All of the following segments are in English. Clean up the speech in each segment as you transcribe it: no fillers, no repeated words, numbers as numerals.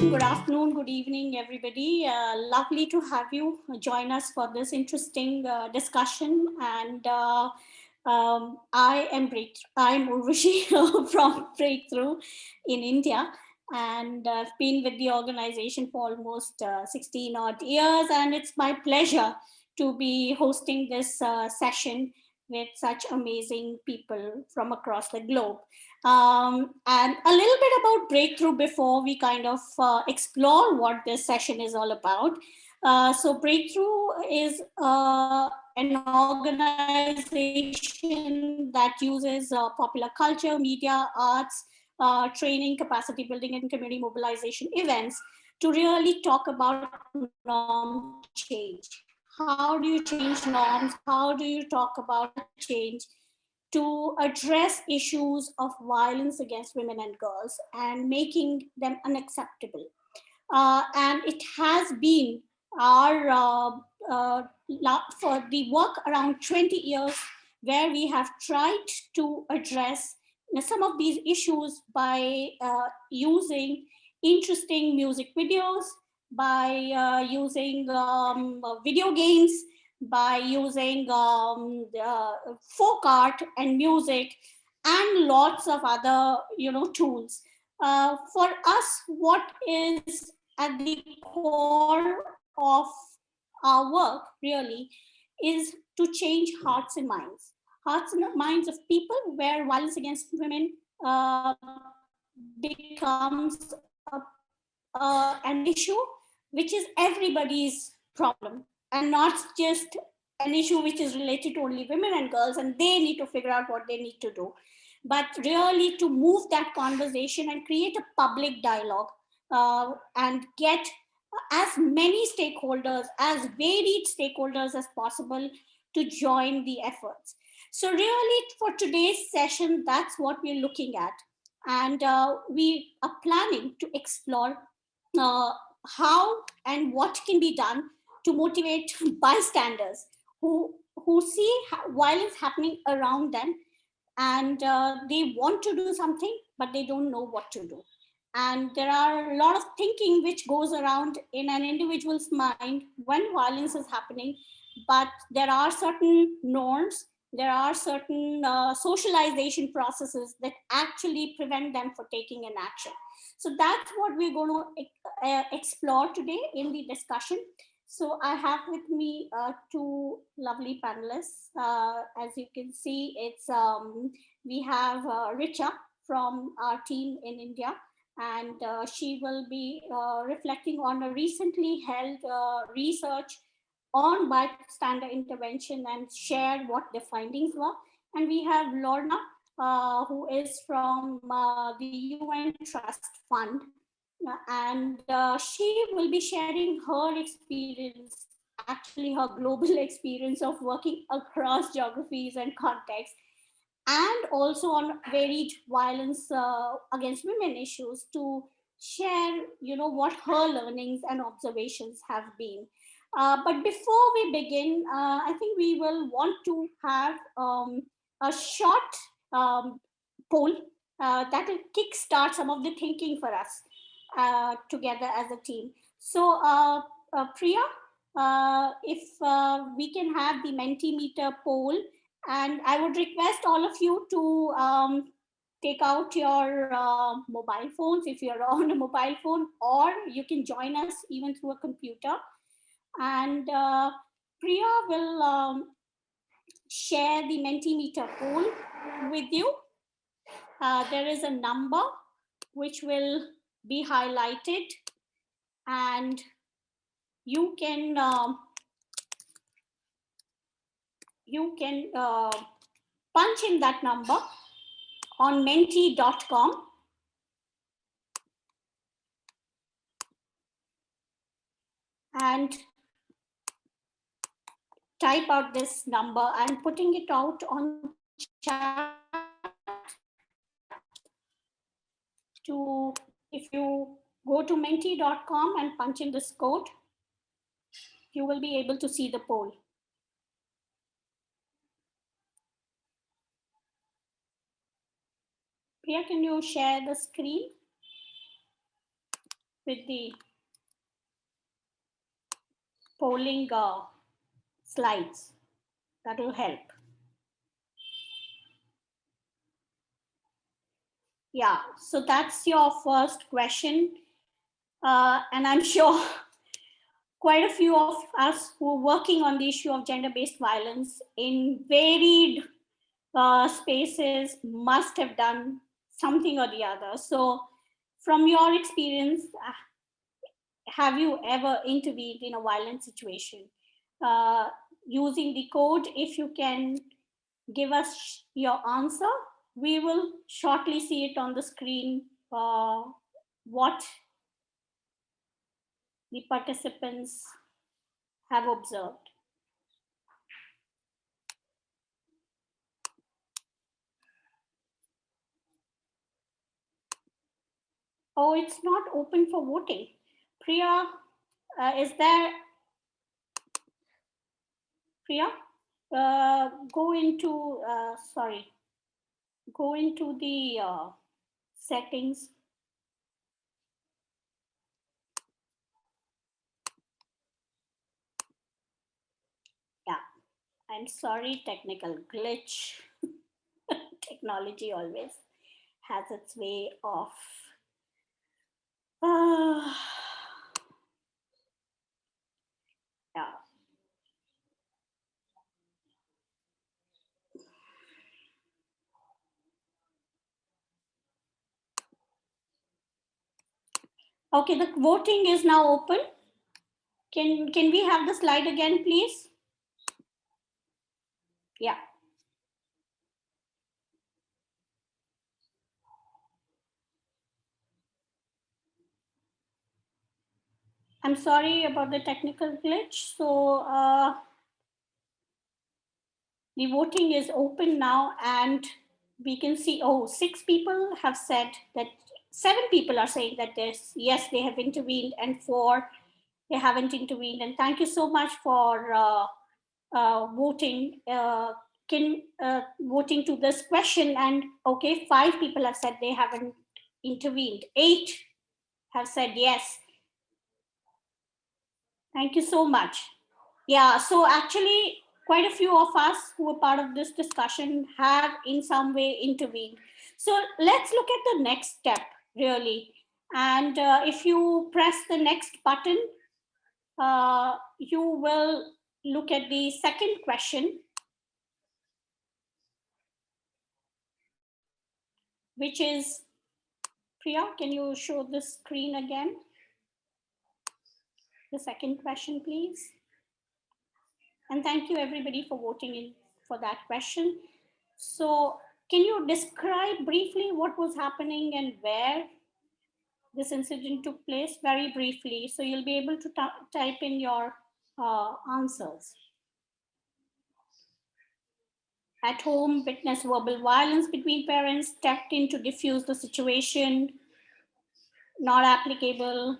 Good afternoon, good evening, everybody. Lovely to have you join us for this interesting discussion. And I'm Urvashi from Breakthrough in India, and I've been with the organization for almost 16 odd years. And it's my pleasure to be hosting this session with such amazing people from across the globe. And a little bit about Breakthrough before we kind of explore what this session is all about. So Breakthrough is an organization that uses popular culture, media, arts, training, capacity building, and community mobilization events to really talk about norm change. How do you change norms? How do you talk about change to address issues of violence against women and girls and making them unacceptable? And it has been our for the work around 20 years where we have tried to address some of these issues by using interesting music videos, by using video games, by using folk art and music, and lots of other tools. For us, what is at the core of our work really is to change hearts and minds of people, where violence against women becomes an issue which is everybody's problem, and not just an issue which is related to only women and girls and they need to figure out what they need to do, but really to move that conversation and create a public dialogue, and get as many stakeholders, as varied stakeholders as possible to join the efforts. So really for today's session, that's what we're looking at. And we are planning to explore uh, how and what can be done to motivate bystanders who see violence happening around them, and they want to do something but they don't know what to do. And there are a lot of thinking which goes around in an individual's mind when violence is happening, but there are certain norms, there are certain socialization processes that actually prevent them from taking an action. So that's what we're going to explore today in the discussion. So I have with me two lovely panelists. As you can see, it's we have Richa from our team in India, and she will be reflecting on a recently held research on bystander intervention and share what the findings were. And we have Lorna, who is from the UN Trust Fund, and she will be sharing her experience, actually her global experience of working across geographies and contexts, and also on varied violence against women issues, to share what her learnings and observations have been. But before we begin, I think we will want to have a short poll that will kickstart some of the thinking for us together as a team. So Priya, if we can have the Mentimeter poll, and I would request all of you to take out your mobile phones if you're on a mobile phone, or you can join us even through a computer. And Priya will share the Mentimeter poll with you. There is a number which will be highlighted, and you can punch in that number on menti.com, and type out this number and putting it out on chat. To if you go to menti.com and punch in this code, you will be able to see the poll. Priya, can you share the screen? with the polling slides. That will help. Yeah, so that's your first question. And I'm sure quite a few of us who are working on the issue of gender-based violence in varied spaces must have done something or the other. So from your experience, have you ever intervened in a violent situation? Using the code, if you can give us your answer, we will shortly see it on the screen, what the participants have observed. Oh, it's not open for voting. Priya, is there, Priya? Go into, go into the settings. Yeah, I'm sorry, technical glitch. Technology always has its way of. Yeah. Okay, the voting is now open. Can we have the slide again, please? Yeah. I'm sorry about the technical glitch. So the voting is open now, and we can see, oh, 6 people have said that, 7 people are saying that yes, they have intervened, and 4, they haven't intervened. And thank you so much for voting. Voting to this question. And okay, 5 people have said they haven't intervened. 8 have said yes. Thank you so much. Yeah, so actually quite a few of us who were part of this discussion have in some way intervened. So let's look at the next step really. And if you press the next button, you will look at the second question, which is, Priya, can you show the screen again? The second question, please. And thank you everybody for voting in for that question. So can you describe briefly what was happening and where this incident took place? Very briefly, so you'll be able to type in your answers. At home, witnessed verbal violence between parents, stepped in to diffuse the situation, not applicable.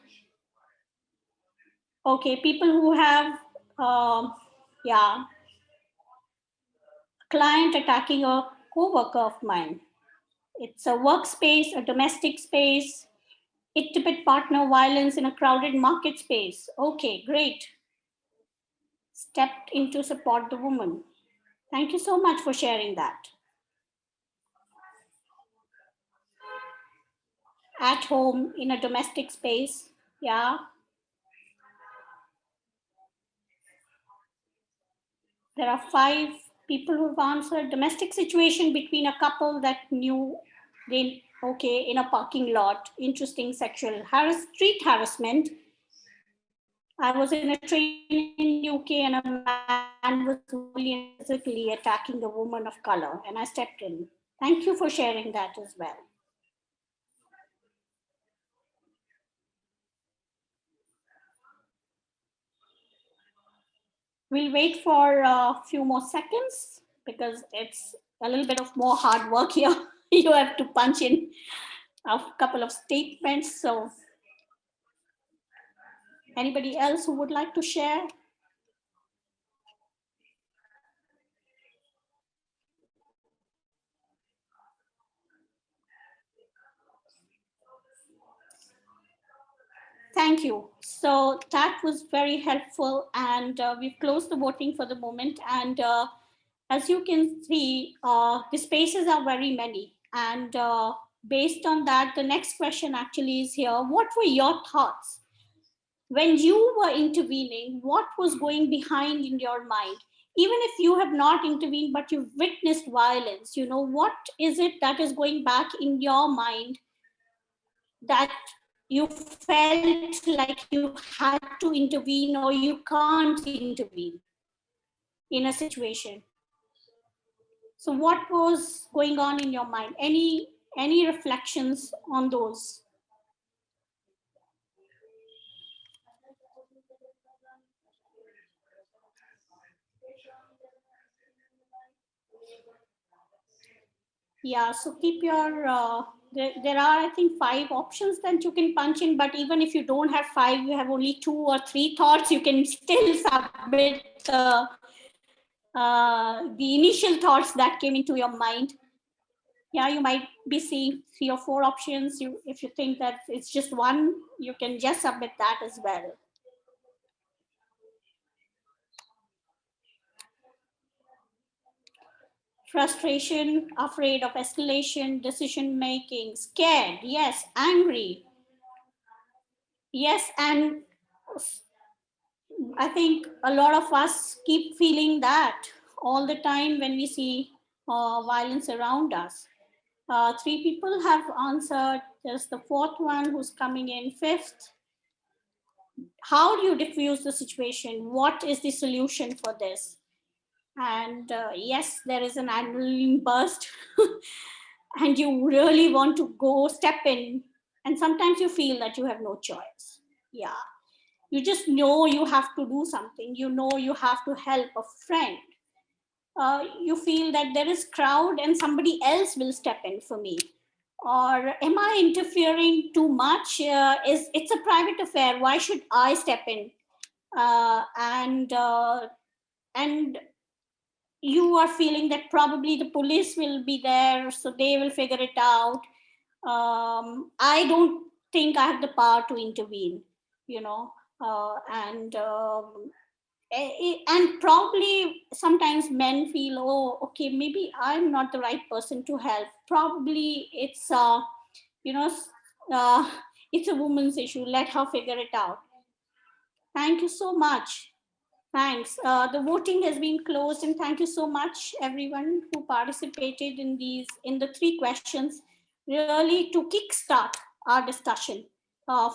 Okay, people who have, yeah, client attacking a co-worker of mine. It's a workspace, a domestic space, intimate partner violence in a crowded market space. Okay, great. Stepped in to support the woman. Thank you so much for sharing that. At home, in a domestic space, yeah. There are 5 people who've answered. Domestic situation between a couple that knew they, okay, in a parking lot. Interesting. Sexual street harassment. I was in a train in UK and a man was physically attacking a woman of color, and I stepped in. Thank you for sharing that as well. We'll wait for a few more seconds because it's a little bit of more hard work here. You have to punch in a couple of statements. So anybody else who would like to share? Thank you. So that was very helpful, and we've closed the voting for the moment. And as you can see, the spaces are very many. And based on that, the next question actually is here. What were your thoughts when you were intervening? What was going behind in your mind? Even if you have not intervened, but you've witnessed violence, what is it that is going back in your mind that you felt like you had to intervene or you can't intervene in a situation? So what was going on in your mind? Any reflections on those? Yeah, so keep your, there are, I think, 5 options that you can punch in, but even if you don't have 5, you have only 2 or 3 thoughts, you can still submit the initial thoughts that came into your mind. Yeah, you might be seeing 3 or 4 options. If you think that it's just one, you can just submit that as well. Frustration, afraid of escalation, decision making, scared, yes, angry, yes, and I think a lot of us keep feeling that all the time when we see violence around us. 3 people have answered. There's the 4th one who's coming in 5th. How do you diffuse the situation? What is the solution for this? And yes, there is an adrenaline burst, and you really want to go step in. And sometimes you feel that you have no choice. Yeah, you just know you have to do something. You know you have to help a friend. You feel that there is crowd and somebody else will step in for me. Or am I interfering too much? It's a private affair. Why should I step in? And you are feeling that probably the police will be there, so they will figure it out. I don't think I have the power to intervene, you know, and probably sometimes men feel, oh, okay, maybe I'm not the right person to help. Probably it's, you know, uh, it's a woman's issue. Let her figure it out. Thank you so much. Thanks. The voting has been closed, and thank you so much, everyone who participated in the 3 questions, really to kickstart our discussion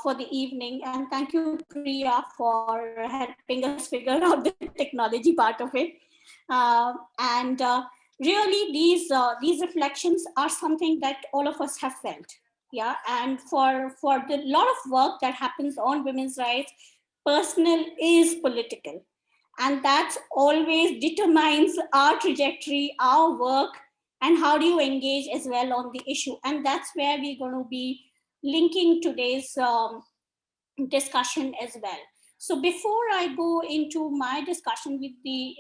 for the evening. And thank you, Priya, for helping us figure out the technology part of it. And really, these reflections are something that all of us have felt. Yeah, and for the lot of work that happens on women's rights, personal is political, and that always determines our trajectory, our work, and how do you engage as well on the issue. And that's where we're going to be linking today's discussion as well. So before I go into my discussion with the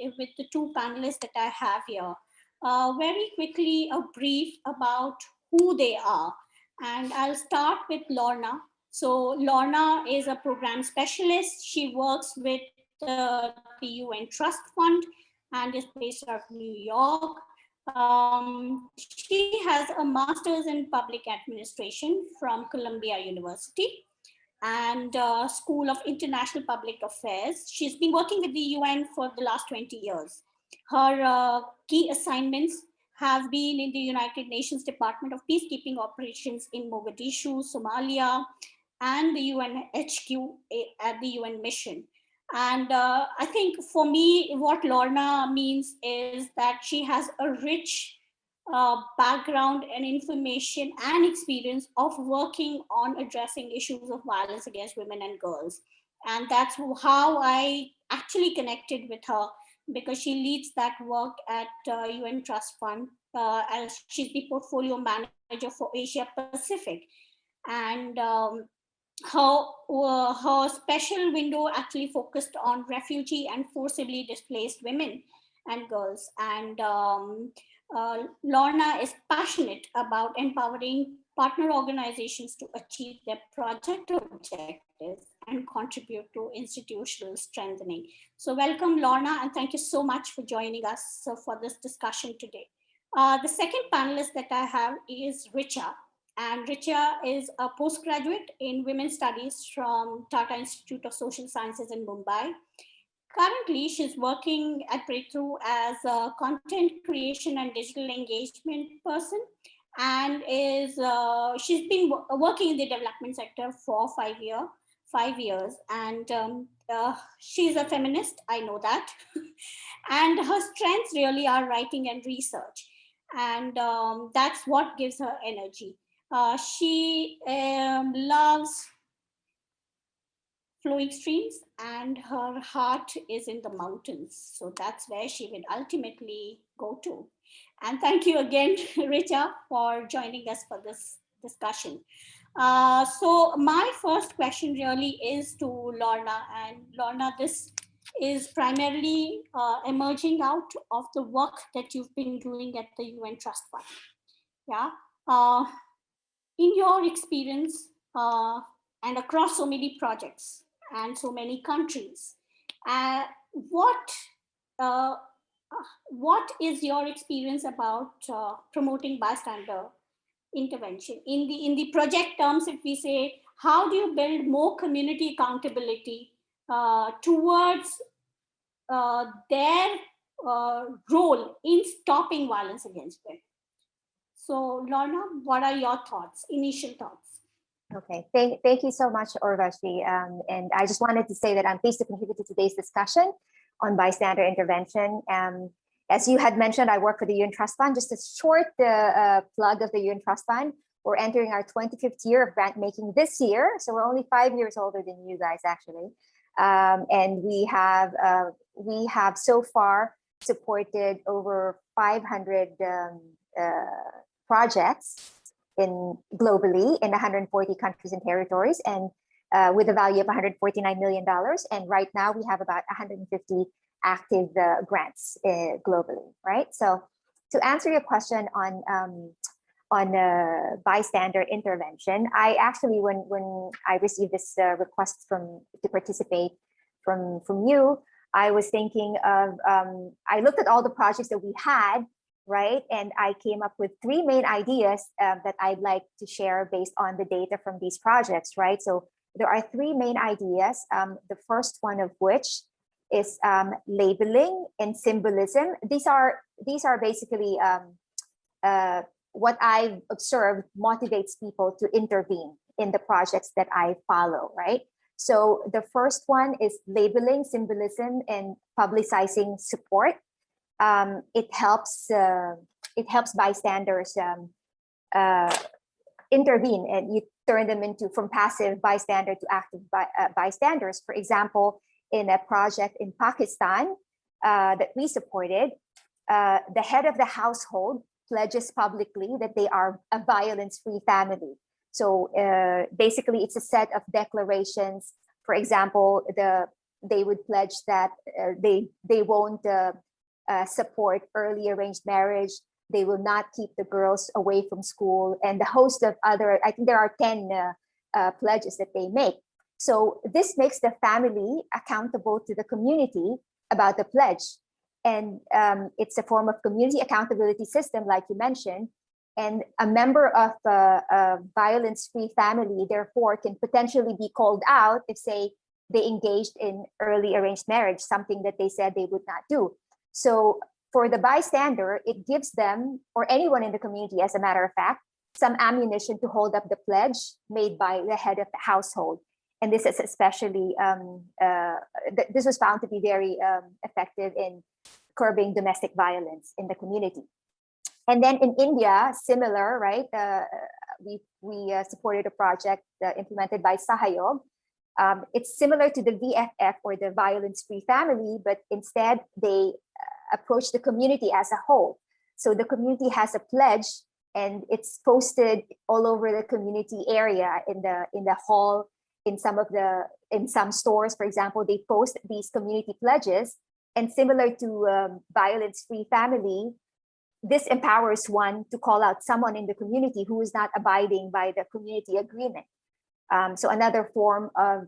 2 panelists that I have here, very quickly a brief about who they are. And I'll start with Lorna. So Lorna is a program specialist. She works with the UN Trust Fund and is based out of New York. She has a master's in public administration from Columbia University and School of International Public Affairs. She's been working with the UN for the last 20 years. Her key assignments have been in the United Nations Department of Peacekeeping Operations in Mogadishu, Somalia, and the UN HQ at the UN mission. And I think for me, what Lorna means is that she has a rich background and information and experience of working on addressing issues of violence against women and girls. And that's how I actually connected with her, because she leads that work at UN Trust Fund as she's the portfolio manager for Asia Pacific. And her special window actually focused on refugee and forcibly displaced women and girls. And Lorna is passionate about empowering partner organizations to achieve their project objectives, and contribute to institutional strengthening. So welcome, Lorna, and thank you so much for joining us for this discussion today. The second panelist that I have is Richa, and Richa is a postgraduate in Women's Studies from Tata Institute of Social Sciences in Mumbai. Currently, she's working at Breakthrough as a content creation and digital engagement person, and she's been working in the development sector for 5 years, and she's a feminist. I know that, and her strengths really are writing and research, and that's what gives her energy. She loves flowing streams, and her heart is in the mountains. So that's where she will ultimately go to. And thank you again, Richa, for joining us for this discussion. So my first question really is to Lorna. And Lorna, this is primarily emerging out of the work that you've been doing at the UN Trust Fund. Yeah. In your experience and across so many projects and so many countries, what is your experience about promoting bystander intervention in the project terms? If we say, how do you build more community accountability towards their role in stopping violence against women? So, Lorna, what are your thoughts, initial thoughts? Okay, thank you so much, Urvashi. And I just wanted to say that I'm pleased to contribute to today's discussion on bystander intervention. As you had mentioned, I work for the UN Trust Fund. Just a short plug of the UN Trust Fund. We're entering our 25th year of grant making this year. So we're only 5 years older than you guys, actually. And we have so far supported over 500 projects globally in 140 countries and territories, and with a value of $149 million. And right now we have about 150 active grants globally, right? So to answer your question on bystander intervention, I actually, when I received this request to participate from you, I was thinking of, I looked at all the projects that we had, right? And I came up with 3 main ideas that I'd like to share based on the data from these projects, right? So there are 3 main ideas. The first one of which is labeling and symbolism. These are basically what I've observed motivates people to intervene in the projects that I follow, right? So the first one is labeling, symbolism, and publicizing support. It helps bystanders intervene, and you turn them from passive bystander to active bystanders. For example, in a project in Pakistan that we supported, the head of the household pledges publicly that they are a violence-free family. So basically, it's a set of declarations. For example, they would pledge that they won't support early arranged marriage. They will not keep the girls away from school, and the host of other, I think there are 10 pledges that they make. So this makes the family accountable to the community about the pledge. And it's a form of community accountability system, like you mentioned. And a member of a violence-free family, therefore, can potentially be called out if, say, they engaged in early arranged marriage, something that they said they would not do. So for the bystander, it gives them, or anyone in the community, as a matter of fact, some ammunition to hold up the pledge made by the head of the household. And this is especially, this was found to be very effective in curbing domestic violence in the community. And then in India, similar, right? We supported a project implemented by Sahayog. It's similar to the VFF, or the Violence-Free Family, but instead they approach the community as a whole. So the community has a pledge, and it's posted all over the community area, in the hall, in some stores, for example. They post these community pledges, and similar to Violence-Free Family, this empowers one to call out someone in the community who is not abiding by the community agreement. So another form of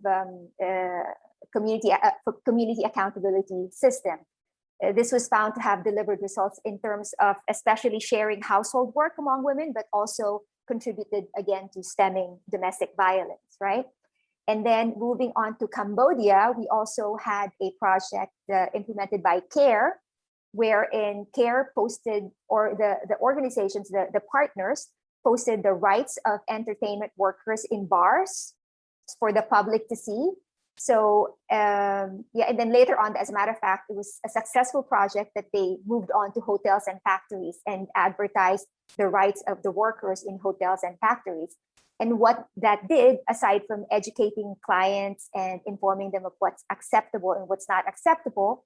community accountability system. This was found to have delivered results in terms of especially sharing household work among women, but also contributed again to stemming domestic violence, right? And then moving on to Cambodia, we also had a project implemented by CARE, wherein CARE posted, or the organizations, the partners posted the rights of entertainment workers in bars for the public to see. So yeah, and then later on, as a matter of fact, it was a successful project that they moved on to hotels and factories and advertised the rights of the workers in hotels and factories. And what that did, aside from educating clients and informing them of what's acceptable and what's not acceptable,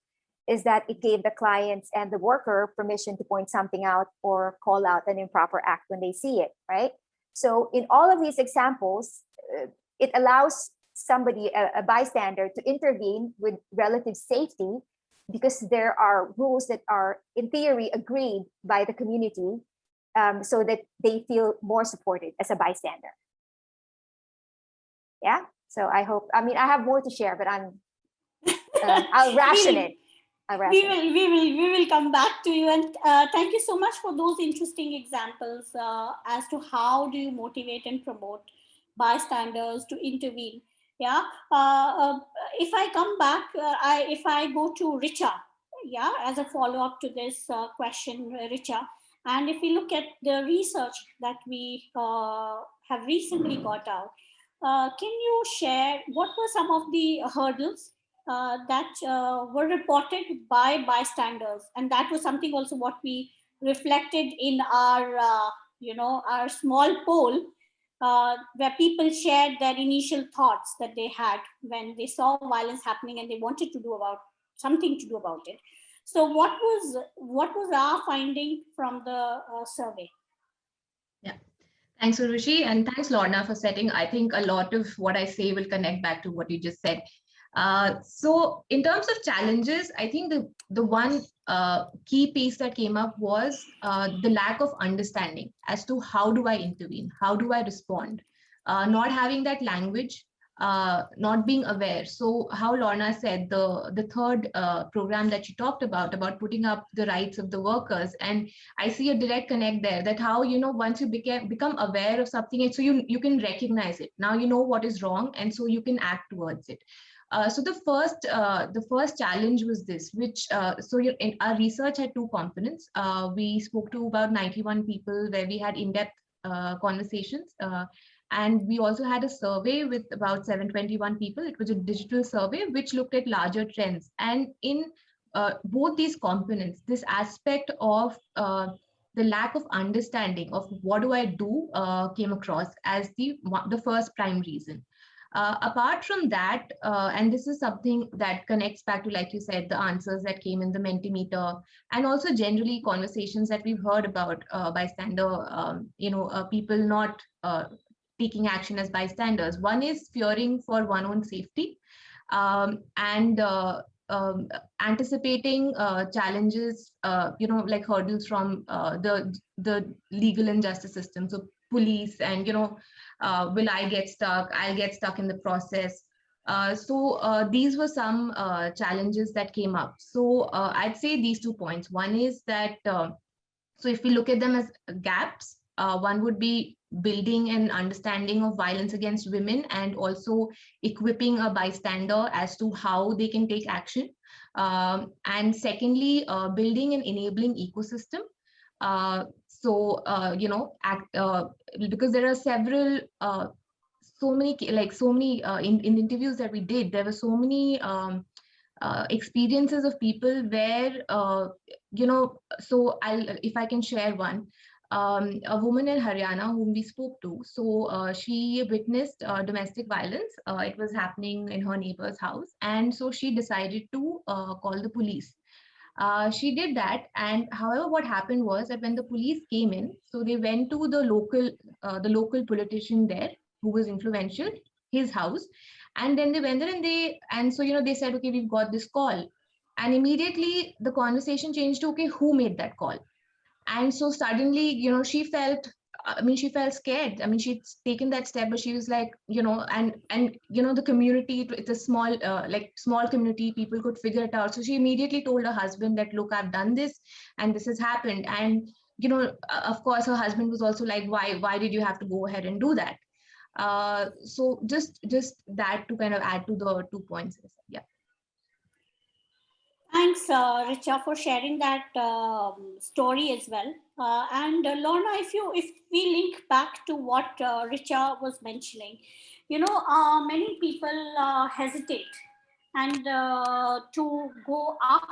is that it gave the clients and the worker permission to point something out or call out an improper act when they see it, right? So in all of these examples, it allows somebody, a bystander, to intervene with relative safety because there are rules that are in theory agreed by the community, so that they feel more supported as a bystander. Yeah, so I hope, I mean, I have more to share, but I'll ration it. We will come back to you, and thank you so much for those interesting examples as to how do you motivate and promote bystanders to intervene. Yeah, if I come back, if I go to Richa, yeah, as a follow up to this question, Richa, and if we look at the research that we have recently got out, can you share what were some of the hurdles that were reported by bystanders, and that was something also what we reflected in our our small poll, where people shared their initial thoughts that they had when they saw violence happening and they wanted to do something to do about it. So what was our finding from the survey? Yeah, thanks, Urushi, and thanks, Lorna, for setting. I think a lot of what I say will connect back to what you just said. So in terms of challenges, I think the one key piece that came up was the lack of understanding as to how do I intervene, how do I respond, not having that language, not being aware. So how Lorna said, the third program that she talked about putting up the rights of the workers, and I see a direct connect there, that how, once you become aware of something, and so you can recognize it. Now you know what is wrong, and so you can act towards it. So the first challenge was this, which in our research had two components. We spoke to about 91 people where we had in-depth conversations, and we also had a survey with about 721 people. It was a digital survey which looked at larger trends, and in both these components, this aspect of the lack of understanding of what do I do came across as the first prime reason. Apart from that, and this is something that connects back to, like you said, the answers that came in the Mentimeter, and also generally conversations that we've heard about bystander, people not taking action as bystanders. One is fearing for one's own safety, and anticipating challenges, like hurdles from the legal and justice system. So police and, will I get stuck? I'll get stuck in the process. So these were some challenges that came up. So I'd say these 2 points. One is that, so if we look at them as gaps, one would be building an understanding of violence against women and also equipping a bystander as to how they can take action. And secondly, building an enabling ecosystem. Because there are several, so many in interviews that we did, there were so many experiences of people where, so if I can share one, a woman in Haryana whom we spoke to. So she witnessed domestic violence. It was happening in her neighbor's house. And so she decided to call the police. She did that, and however, what happened was that when the police came in, so they went to the local politician there who was influential, his house, and then they went there and they said, okay, we've got this call, and immediately the conversation changed to, okay, who made that call? And so suddenly, you know, she felt, I mean, she felt scared. I mean, she'd taken that step, but she was like, you know, and you know, the community, it's a small, like small community, people could figure it out. So she immediately told her husband that, look, I've done this, and this has happened. And you know, of course, her husband was also like, why did you have to go ahead and do that? So just that to kind of add to the 2 points. Yeah. Thanks, Richa, for sharing that story as well. And Lorna, if we link back to what Richa was mentioning, you know, many people hesitate and to go up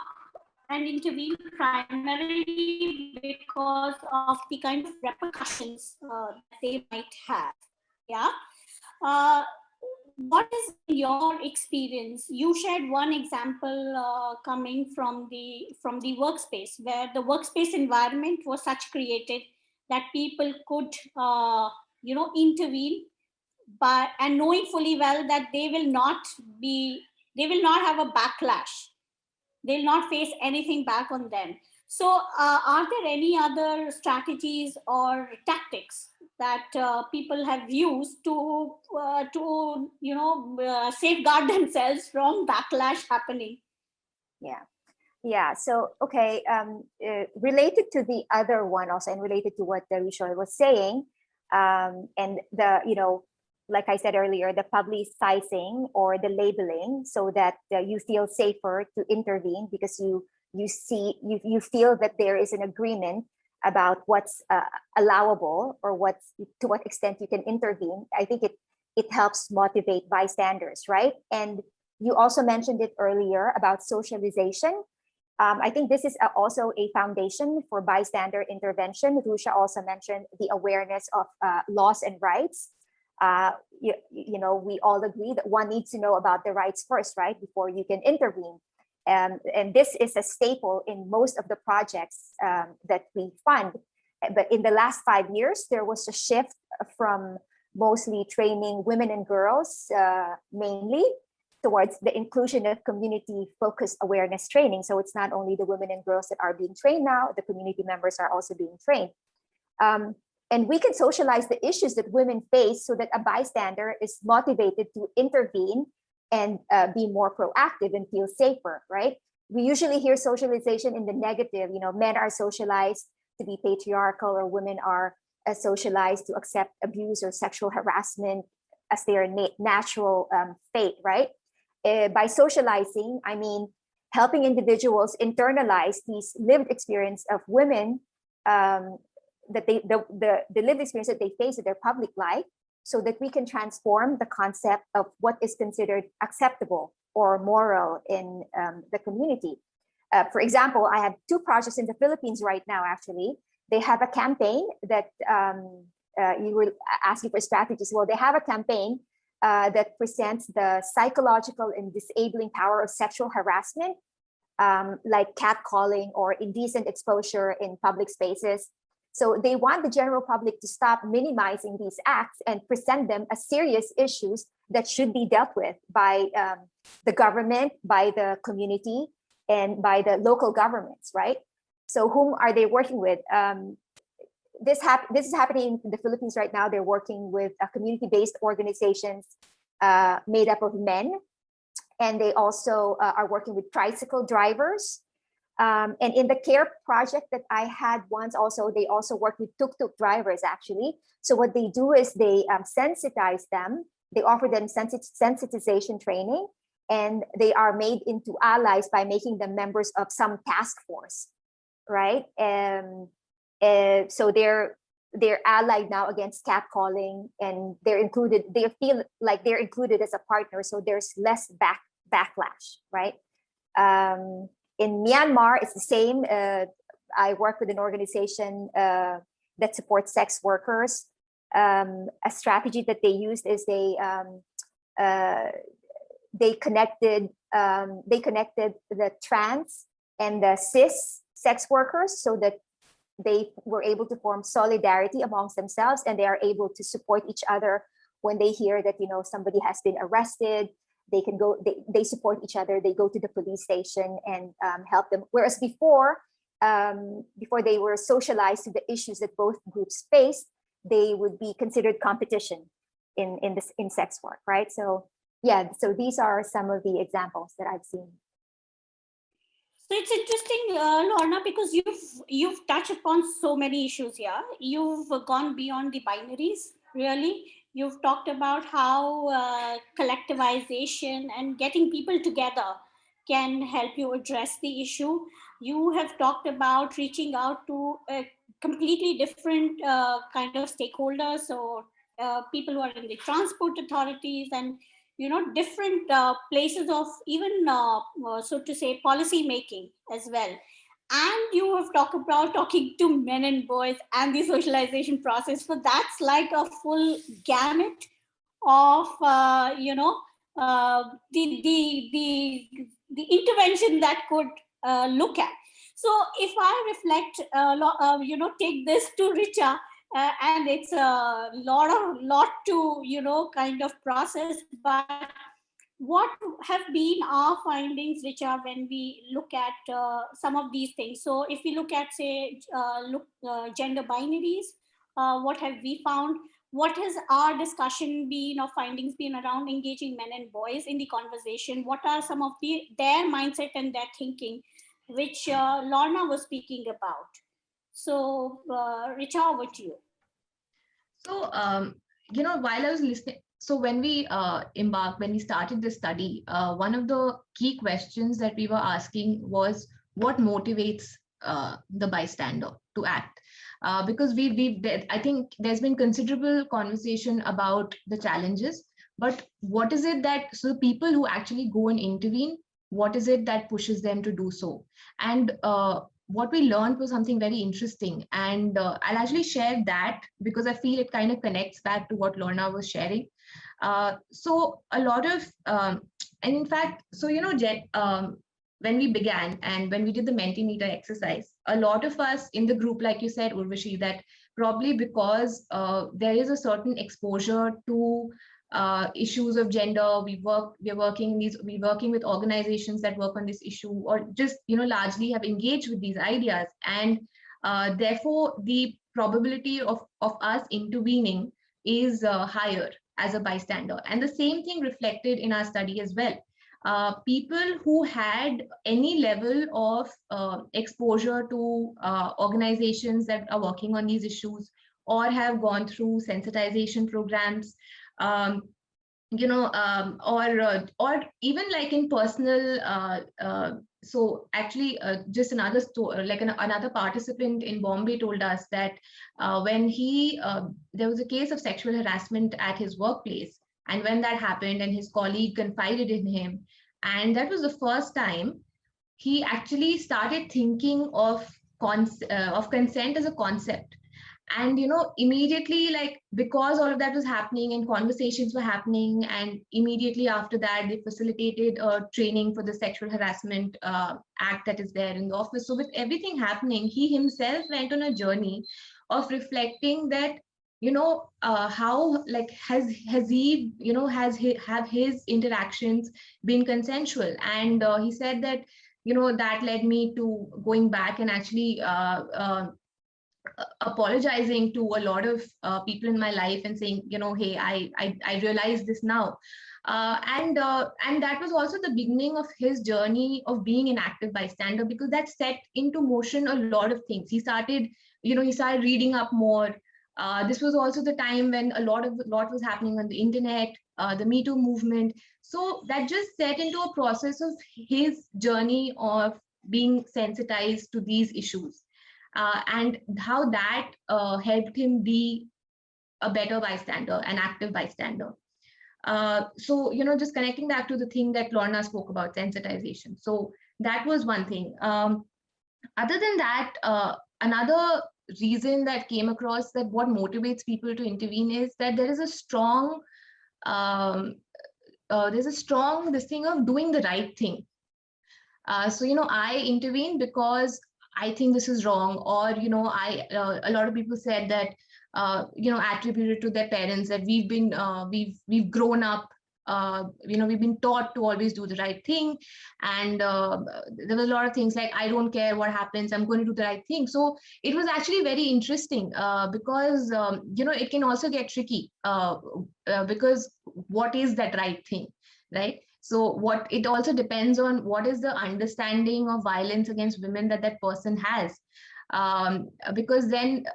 and intervene primarily because of the kind of repercussions that they might have. Yeah. Uh, what is your experience? You shared one example coming from the workspace, where the workspace environment was such created that people could you know, intervene by, and knowing fully well that be they will not have a backlash, they'll not face anything back on them. So, are there any other strategies or tactics that people have used to you know, safeguard themselves from backlash happening? Yeah. Yeah. So, okay. Related to the other one also, and related to what Rishoy was saying, and the, you know, like I said earlier, the publicizing or the labeling, so that you feel safer to intervene because you feel that there is an agreement about what's allowable, or what's, to what extent you can intervene. I think it helps motivate bystanders, right? And you also mentioned it earlier about socialization. I think this is also a foundation for bystander intervention. Rusha also mentioned the awareness of laws and rights. You know, we all agree that one needs to know about the rights first, right, before you can intervene. And this is a staple in most of the projects that we fund. But in the last 5 years, there was a shift from mostly training women and girls mainly towards the inclusion of community-focused awareness training. So it's not only the women and girls that are being trained now, the community members are also being trained. And we can socialize the issues that women face so that a bystander is motivated to intervene and be more proactive and feel safer, right? We usually hear socialization in the negative. You know, men are socialized to be patriarchal, or women are socialized to accept abuse or sexual harassment as their natural fate, right? By socializing, I mean helping individuals internalize these lived experience of women, that the lived experience that they face in their public life, so that we can transform the concept of what is considered acceptable or moral in the community. For example, I have 2 projects in the Philippines right now, actually. They have a campaign that you were asking for strategies. Well, they have a campaign that presents the psychological and disabling power of sexual harassment, like catcalling or indecent exposure in public spaces. So they want the general public to stop minimizing these acts and present them as serious issues that should be dealt with by the government, by the community, and by the local governments, right? So whom are they working with? This is happening in the Philippines right now. They're working with community-based organizations made up of men, and they also are working with tricycle drivers. And in the CARE project that I had once, also they also work with tuk-tuk drivers, actually. So what they do is they sensitize them. They offer them sensitization training, and they are made into allies by making them members of some task force, right? So they're allied now against catcalling, and they're included. They feel like they're included as a partner, so there's less backlash, right? In Myanmar, it's the same. I work with an organization that supports sex workers. A strategy that they used is they connected the trans and the cis sex workers, so that they were able to form solidarity amongst themselves, and they are able to support each other when they hear that, you know, somebody has been arrested. They can go, they support each other. They go to the police station and help them. Whereas before, before they were socialized to the issues that both groups faced, they would be considered competition in sex work, right? So yeah, so these are some of the examples that I've seen. So it's interesting, Lorna, because you've touched upon so many issues here. You've gone beyond the binaries, really. You've talked about how collectivization and getting people together can help you address the issue. You have talked about reaching out to a completely different kind of stakeholders, so people who are in the transport authorities and different places of even so to say policy making as well. And you have talked about talking to men and boys and the socialization process, so that's like a full gamut of the intervention that could look at. So if I reflect take this to Richa, and it's a lot to kind of process, but what have been our findings, Richa, when we look at some of these things? So if we look at, say, gender binaries, what have we found? What has our discussion been or findings been around engaging men and boys in the conversation? What are some of their mindset and their thinking, which Lorna was speaking about? So, Richa, over to you. So, while I was listening, so when we when we started the study, one of the key questions that we were asking was what motivates the bystander to act? Because I think there's been considerable conversation about the challenges, but what is it that, so the people who actually go and intervene, what is it that pushes them to do so? And what we learned was something very interesting, and I'll actually share that because I feel it kind of connects back to what Lorna was sharing. So a lot of, and in fact, so when we began and when we did the Mentimeter exercise, a lot of us in the group, like you said, Urvashi, that probably because there is a certain exposure to issues of gender, we're working with organizations that work on this issue, or just largely have engaged with these ideas, and therefore the probability of us intervening is higher as a bystander. And the same thing reflected in our study as well. People who had any level of exposure to organizations that are working on these issues, or have gone through sensitization programs, or even like in personal. So actually, just another story, like another participant in Bombay told us that when there was a case of sexual harassment at his workplace, and when that happened, and his colleague confided in him, and that was the first time he actually started thinking of consent as a concept. And immediately, like, because all of that was happening and conversations were happening, and immediately after that they facilitated training for the sexual harassment act that is there in the office. So with everything happening, he himself went on a journey of reflecting that how, like, has he have his interactions been consensual. And he said that that led me to going back and actually apologizing to a lot of people in my life and saying, hey, I realize this now. And that was also the beginning of his journey of being an active bystander, because that set into motion a lot of things. He started reading up more. This was also the time when a lot was happening on the internet, the Me Too movement. So that just set into a process of his journey of being sensitized to these issues. And how that helped him be a better bystander, an active bystander. So, just connecting back to the thing that Lorna spoke about, sensitization. So that was one thing. Other than that, another reason that came across that what motivates people to intervene is that there is a strong, this thing of doing the right thing. So, I intervene because I think this is wrong, or a lot of people said that attributed to their parents, that we've grown up we've been taught to always do the right thing. And there was a lot of things like, I don't care what happens, I'm going to do the right thing. So it was actually very interesting because, it can also get tricky because what is that right thing, right? So what it also depends on what is the understanding of violence against women that person has. Because then,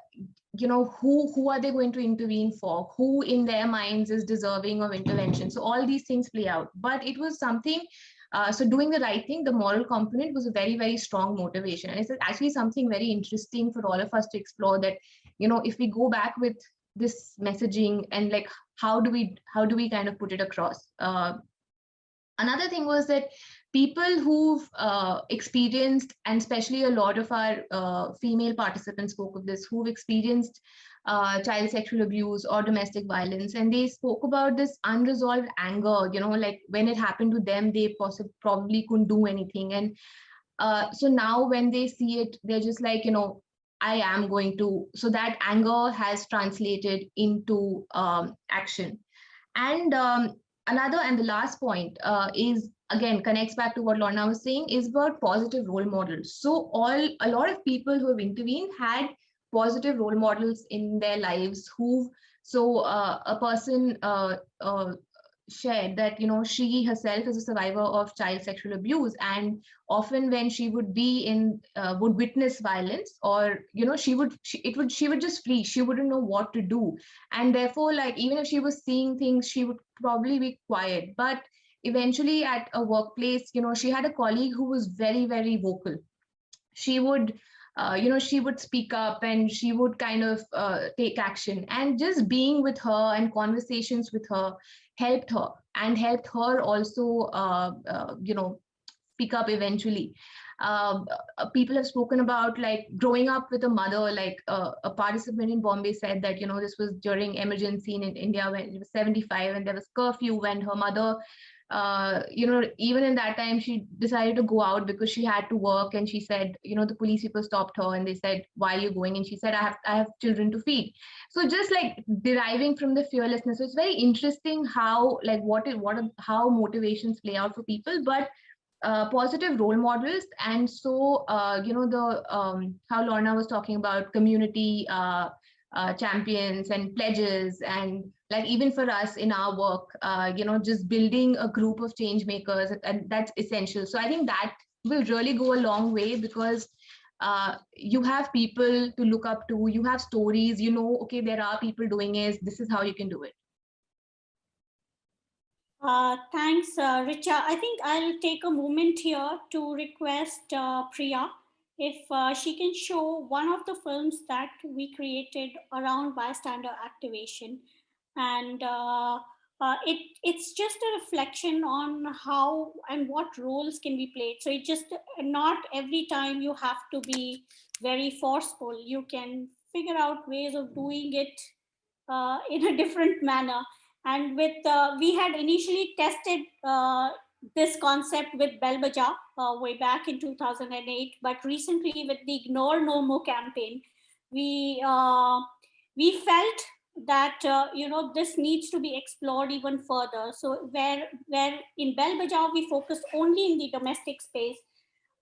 who are they going to intervene for? Who in their minds is deserving of intervention? So all these things play out. But it was something, so doing the right thing, the moral component was a very, very strong motivation. And it's actually something very interesting for all of us to explore, that, if we go back with this messaging and like, how do we kind of put it across? Another thing was that people who've experienced, and especially a lot of our female participants spoke of this, who've experienced child sexual abuse or domestic violence, and they spoke about this unresolved anger, like when it happened to them, they probably couldn't do anything. And so now when they see it, they're just like, I am going to, so that anger has translated into action. And another and the last point is, again, connects back to what Lorna was saying, is about positive role models. So a lot of people who have intervened had positive role models in their lives a person shared that, she herself is a survivor of child sexual abuse, and often when she would would witness violence, or she would just freeze. She wouldn't know what to do, and therefore, like, even if she was seeing things, she would probably be quiet. But eventually at a workplace, she had a colleague who was very, very vocal. She would she would speak up, and she would kind of take action, and just being with her and conversations with her helped her also speak up eventually. People have spoken about, like, growing up with a mother, like a participant in Bombay said that, this was during emergency in India when it was 75 and there was curfew, when her mother, even in that time, she decided to go out because she had to work. And she said, the police people stopped her and they said, why are you going? And she said, I have children to feed. So just like deriving from the fearlessness. So it's very interesting how, like, how motivations play out for people, but positive role models. And so, how Lorna was talking about community champions and pledges, and like even for us in our work, just building a group of change makers, and that's essential. So I think that will really go a long way, because you have people to look up to, you have stories, okay, there are people doing it, this is how you can do it. Thanks, Richa. I think I'll take a moment here to request Priya if she can show one of the films that we created around bystander activation. And it's just a reflection on how and what roles can be played. So it just, not every time you have to be very forceful. You can figure out ways of doing it in a different manner. And with we had initially tested this concept with Bell Baja way back in 2008, but recently with the Ignore No More campaign, we felt that this needs to be explored even further. So where in Bell Baja we focused only in the domestic space,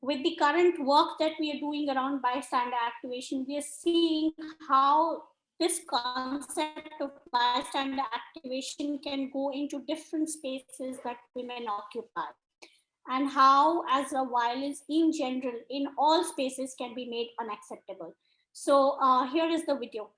with the current work that we are doing around bystander activation, we are seeing how this concept of bystander activation can go into different spaces that women occupy, and how, as a violence in general in all spaces, can be made unacceptable. So here is the video.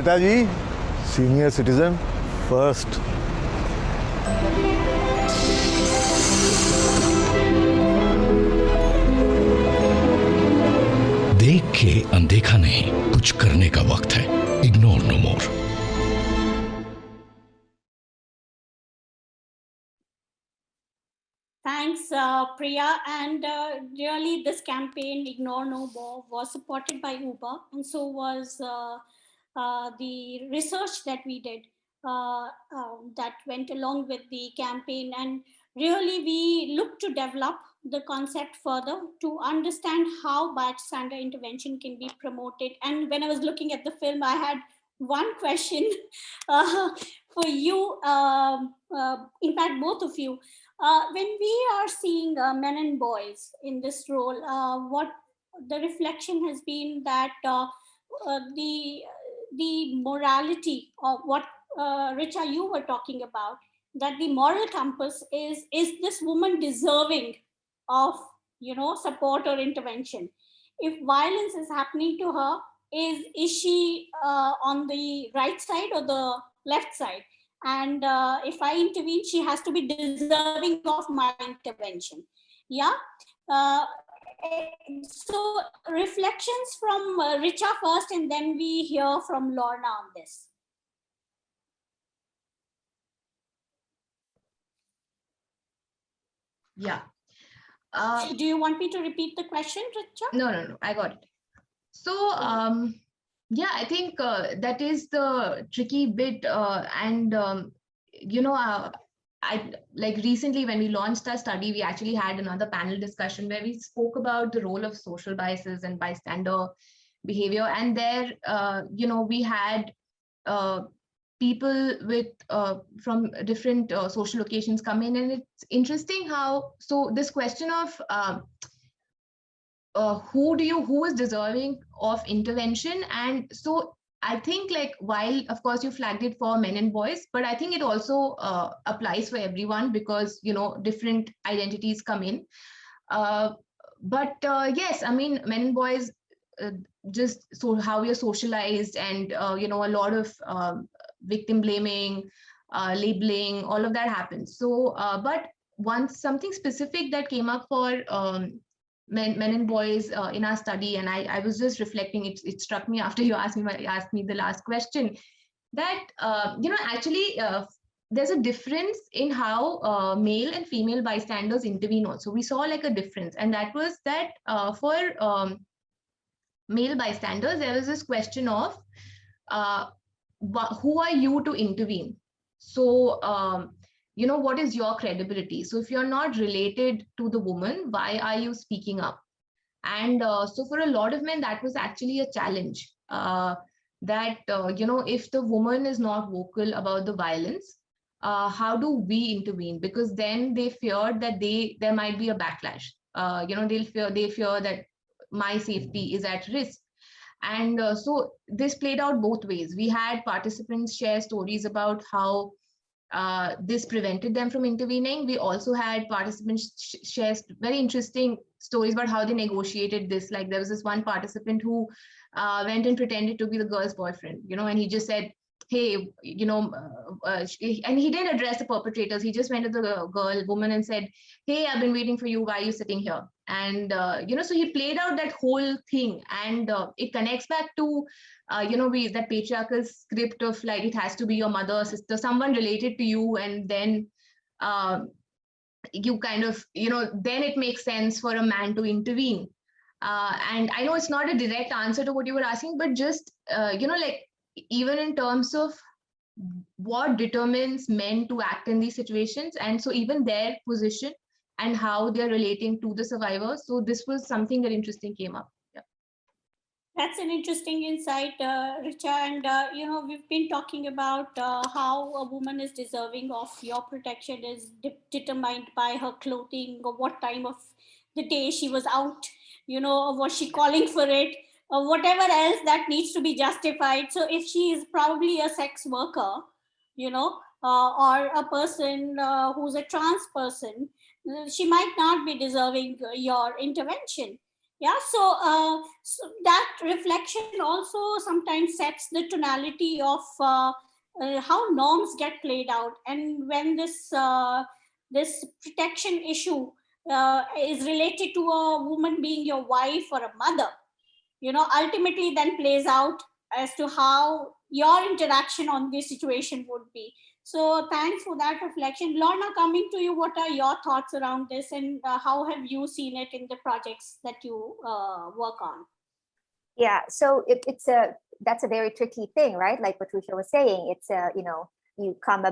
Neetaji, senior citizen, first. देख के अनदेखा नहीं, कुछ करने का वक्त है. Ignore no more. Thanks, Priya. And really, this campaign, Ignore No More, was supported by Uber, and so was the research that we did that went along with the campaign. And really, we look to develop the concept further to understand how bystander intervention can be promoted. And when I was looking at the film, I had one question for you, in fact, both of you. When we are seeing men and boys in this role, what the reflection has been that the morality of what Richa, you were talking about, that the moral compass is this woman deserving of support or intervention? If violence is happening to her, is she on the right side or the left side? And if I intervene, she has to be deserving of my intervention. Yeah. So reflections from Richa first, and then we hear from Lorna on this. Yeah. Do you want me to repeat the question, Richa? No, I got it. So, yeah, I think that is the tricky bit. I like recently when we launched our study, we actually had another panel discussion where we spoke about the role of social biases and bystander behavior. And there, we had people with from different social locations come in, and it's interesting how, so this question of who is deserving of intervention. And so I think, like, while of course you flagged it for men and boys, but I think it also applies for everyone, because different identities come in. Yes, I mean, men and boys, just so how we are socialized, and a lot of victim blaming, labeling, all of that happens. So but once something specific that came up for men and boys in our study, and I was just reflecting, it struck me after you asked me the last question, that actually there's a difference in how male and female bystanders intervene also. We saw like a difference, and that was that for male bystanders, there was this question of who are you to intervene? So what is your credibility? So if you're not related to the woman, why are you speaking up? And so for a lot of men, that was actually a challenge, that if the woman is not vocal about the violence, how do we intervene? Because then they feared that there might be a backlash. They fear that my safety is at risk. And so this played out both ways. We had participants share stories about how this prevented them from intervening. We also had participants share very interesting stories about how they negotiated this. Like, there was this one participant who went and pretended to be the girl's boyfriend, and he just said, hey, and he didn't address the perpetrators. He just went to the woman and said, hey, I've been waiting for you. Why are you sitting here? And, so he played out that whole thing. And it connects back to, that patriarchal script of, like, it has to be your mother, sister, someone related to you. And then you kind of, then it makes sense for a man to intervene. And I know it's not a direct answer to what you were asking, but just, like, even in terms of what determines men to act in these situations, and so even their position and how they're relating to the survivors. So this was something that interesting came up. Yeah. That's an interesting insight, Richa. And, we've been talking about how a woman is deserving of your protection is determined by her clothing, or what time of the day she was out, was she calling for it, or whatever else that needs to be justified. So if she is probably a sex worker, or a person who's a trans person, she might not be deserving your intervention. Yeah, so that reflection also sometimes sets the tonality of how norms get played out, and when this protection issue is related to a woman being your wife or a mother, ultimately then plays out as to how your interaction on this situation would be. So thanks for that reflection. Lorna, coming to you, what are your thoughts around this, and how have you seen it in the projects that you work on? Yeah, so that's a very tricky thing, right? Like Patricia was saying, it's you come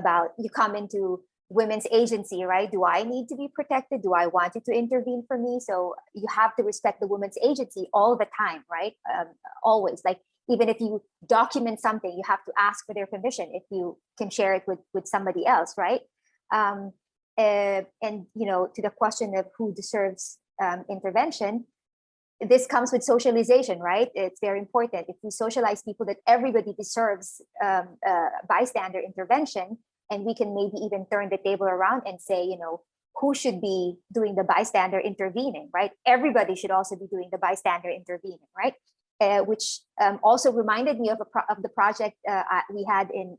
into women's agency, right? Do I need to be protected? Do I want you to intervene for me? So you have to respect the woman's agency all the time, right? Always, like even if you document something, you have to ask for their permission if you can share it with somebody else, right? And to the question of who deserves intervention, this comes with socialization, right? It's very important. If we socialize people that everybody deserves bystander intervention, and we can maybe even turn the table around and say, who should be doing the bystander intervening, right? Everybody should also be doing the bystander intervening, right? Which also reminded me of the project we had in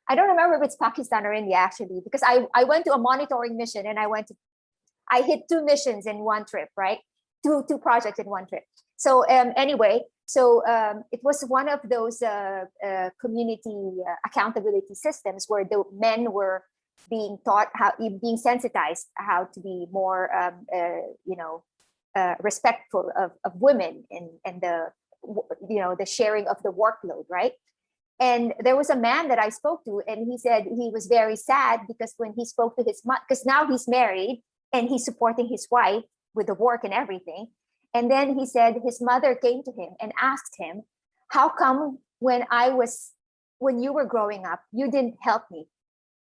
I don't remember if it's Pakistan or India actually, because I went to a monitoring mission and I hit 2 missions in one trip, right? Two projects in one trip. So anyway, it was one of those community accountability systems where the men were being taught being sensitized how to be more, respectful of women and the sharing of the workload, right? And there was a man that I spoke to, and he said he was very sad because when he spoke to his mom, because now he's married and he's supporting his wife with the work and everything. And then he said his mother came to him and asked him, how come when you were growing up, you didn't help me?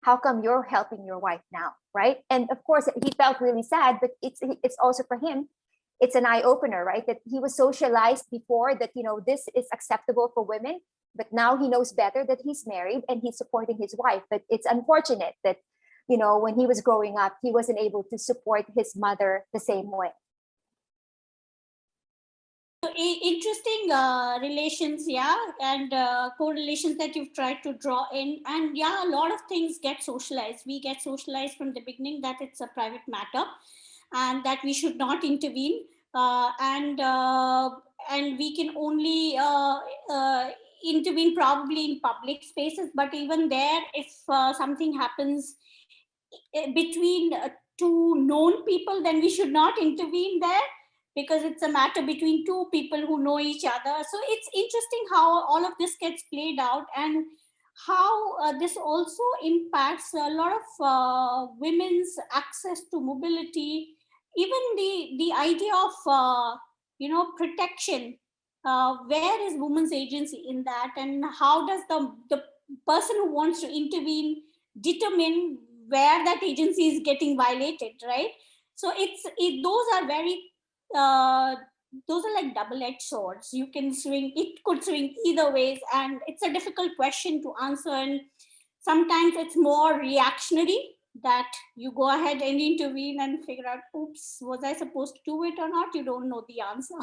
How come you're helping your wife now, right? And of course, he felt really sad, but it's also for him, it's an eye opener, right? That he was socialized before that, this is acceptable for women, but now he knows better that he's married and he's supporting his wife. But it's unfortunate that, when he was growing up, he wasn't able to support his mother the same way. Interesting relations, yeah, and correlations that you've tried to draw in. And yeah, a lot of things get socialized. We get socialized from the beginning that it's a private matter and that we should not intervene. And we can only intervene probably in public spaces. But even there, if something happens between 2 known people, then we should not intervene there, because it's a matter between 2 people who know each other. So it's interesting how all of this gets played out, and how this also impacts a lot of women's access to mobility, even the idea of protection. Where is women's agency in that, and how does the person who wants to intervene determine where that agency is getting violated, right? So those are very those are like double-edged swords. It could swing either ways, and it's a difficult question to answer. And sometimes it's more reactionary, that you go ahead and intervene and figure out, oops, was I supposed to do it or not? You don't know the answer.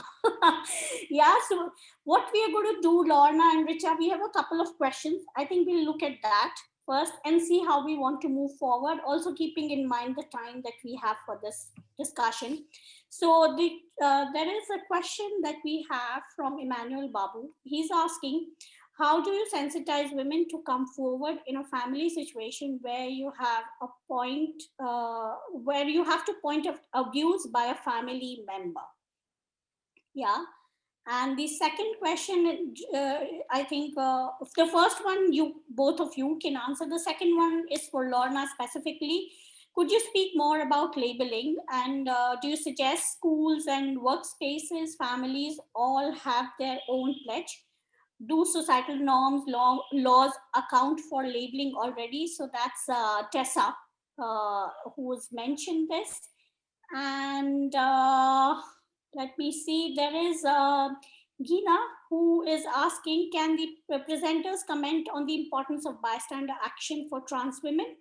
Yeah, so what we are going to do, Lorna and Richa, we have a couple of questions. I think we'll look at that first and see how we want to move forward, also keeping in mind the time that we have for this discussion. So there is a question that we have from Emmanuel Babu. He's asking, how do you sensitize women to come forward in a family situation where you have a point, where you have to point of abuse by a family member? Yeah. And the second question, I think the first one, both of you can answer. The second one is for Lorna specifically. Could you speak more about labeling, and do you suggest schools and workspaces, families all have their own pledge? Do societal norms, laws account for labeling already? So that's Tessa who's mentioned this. And let me see, there is Gina who is asking, can the presenters comment on the importance of bystander action for trans women?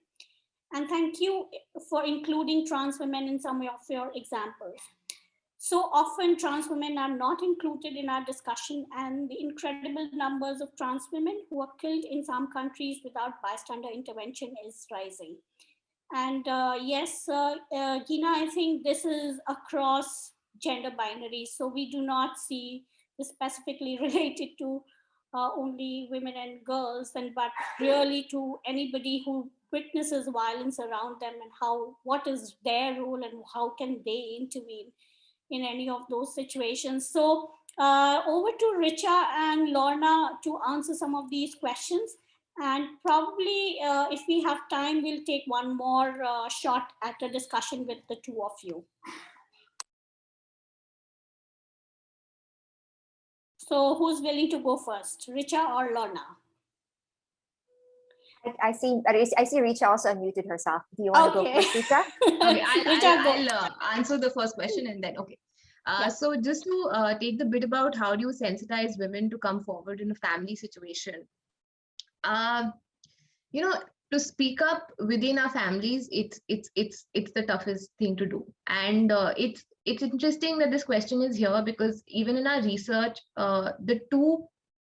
And thank you for including trans women in some of your examples. So often trans women are not included in our discussion, and the incredible numbers of trans women who are killed in some countries without bystander intervention is rising. And yes, Gina, I think this is across gender binaries. So we do not see this specifically related to only women and girls, but really to anybody who witnesses violence around them, and what is their role and how can they intervene in any of those situations. So over to Richa and Lorna to answer some of these questions. And probably if we have time, we'll take one more shot at a discussion with the two of you. So who's willing to go first, Richa or Lorna? I see Richa also unmuted herself. Do you want to go first, Richa? Okay, Richa, go. I'll answer the first question and then, okay. So just to take the bit about how do you sensitize women to come forward in a family situation. You know, to speak up within our families, it's the toughest thing to do. And it's interesting that this question is here, because even in our research, the two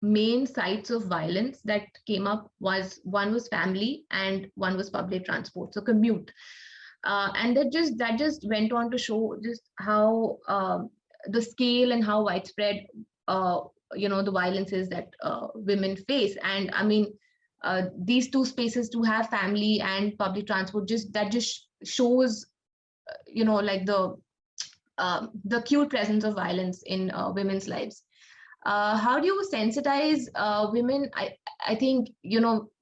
main sites of violence that came up was, one was family and one was public transport, so commute. And that just went on to show just how the scale and how widespread the violence is that women face. And I mean, these two spaces, to have family and public transport, just shows like the acute presence of violence in women's lives. How do you sensitize women? I think,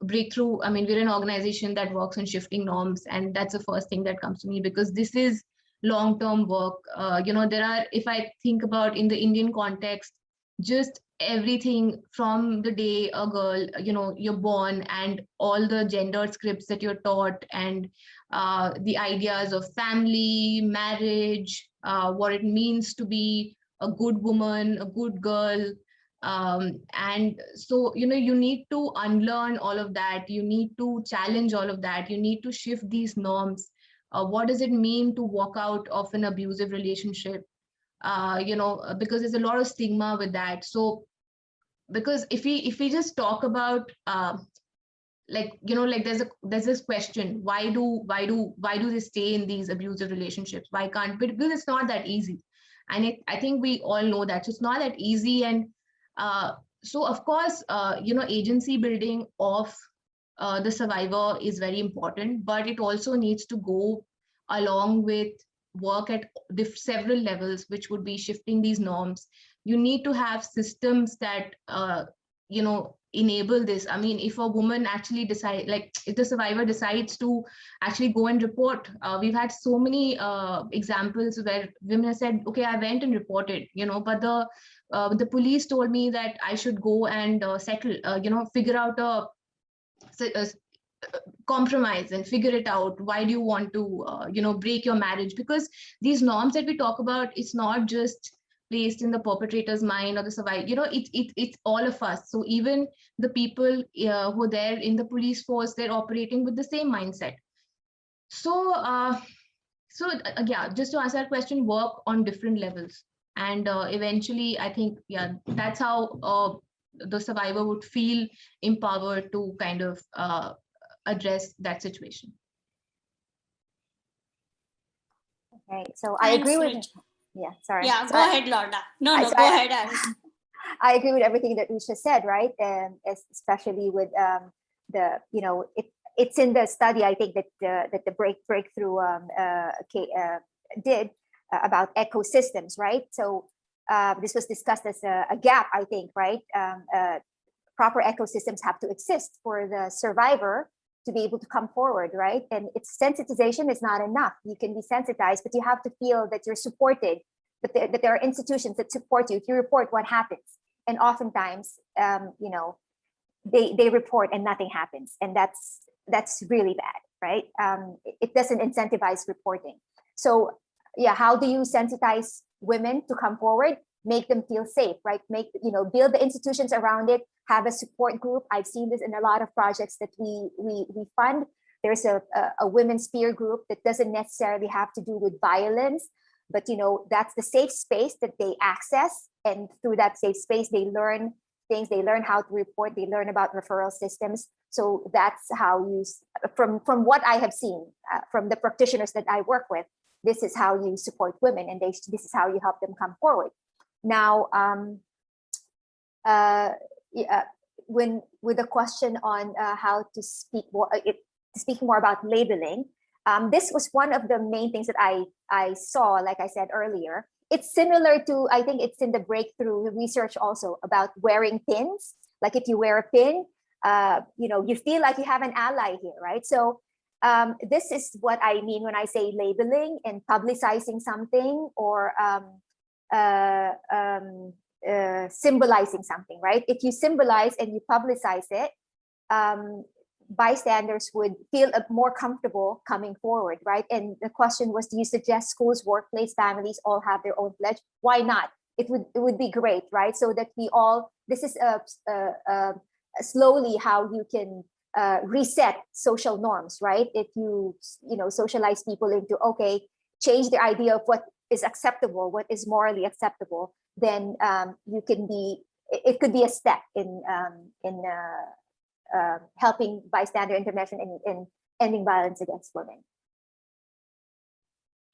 breakthrough, I mean, we're an organization that works on shifting norms, and that's the first thing that comes to me, because this is long-term work. There are, if I think about in the Indian context, just everything from the day a girl, you're born, and all the gendered scripts that you're taught, and the ideas of family, marriage, what it means to be a good woman, a good girl. And so, you need to unlearn all of that. You need to challenge all of that. You need to shift these norms. What does it mean to walk out of an abusive relationship? Because there's a lot of stigma with that. So, because if we just talk about there's this question, why do they stay in these abusive relationships? Why can't? Because it's not that easy. And I think we all know that. So it's not that easy. And so, of course, agency building of the survivor is very important, but it also needs to go along with work at several levels, which would be shifting these norms. You need to have systems that, enable this. I mean, if a woman actually if the survivor decides to actually go and report, we've had so many examples where women have said, okay, I went and reported, but the police told me that I should go and settle, figure out a compromise and figure it out. Why do you want to, break your marriage? Because these norms that we talk about, it's not just placed in the perpetrator's mind or the survivor, it's all of us. So even the people who are there in the police force, they're operating with the same mindset. So, yeah, just to answer that question, work on different levels. And eventually, I think, yeah, that's how the survivor would feel empowered to kind of address that situation. Okay, so I agree with, Rich. yeah, sorry. Yeah, So go ahead, Lorna. No, go ahead. I agree with everything that Richa said, right? And especially with it's in the study, I think, that the breakthrough did about ecosystems, right? So this was discussed as a gap, I think, right? Proper ecosystems have to exist for the survivor to be able to come forward, right? And it's sensitization is not enough. You can be sensitized, but you have to feel that you're supported, that there are institutions that support you. If you report, what happens? And oftentimes, they report and nothing happens, and that's really bad, right? It doesn't incentivize reporting. So, yeah, how do you sensitize women to come forward? Make them feel safe, right? Build the institutions around it. Have a support group. I've seen this in a lot of projects that we fund. There's a women's peer group that doesn't necessarily have to do with violence, but that's the safe space that they access, and through that safe space they learn things, they learn how to report, they learn about referral systems. So that's how you, from what I have seen from the practitioners that I work with, this is how you support women, and this is how you help them come forward. Now, with the question on how to speak more about labeling, this was one of the main things that I saw, like I said earlier. It's similar to, I think it's in the breakthrough research also, about wearing pins. Like if you wear a pin, you feel like you have an ally here, right? So this is what I mean when I say labeling and publicizing something, or symbolizing something, right? If you symbolize and you publicize it, bystanders would feel more comfortable coming forward, right? And the question was, do you suggest schools, workplace, families all have their own pledge? Why not? It would be great, right? So that we all, this is slowly how you can reset social norms, right? If you socialize people into, okay, change the idea of what is acceptable, what is morally acceptable, then you can be, it could be a step in helping bystander intervention in ending violence against women.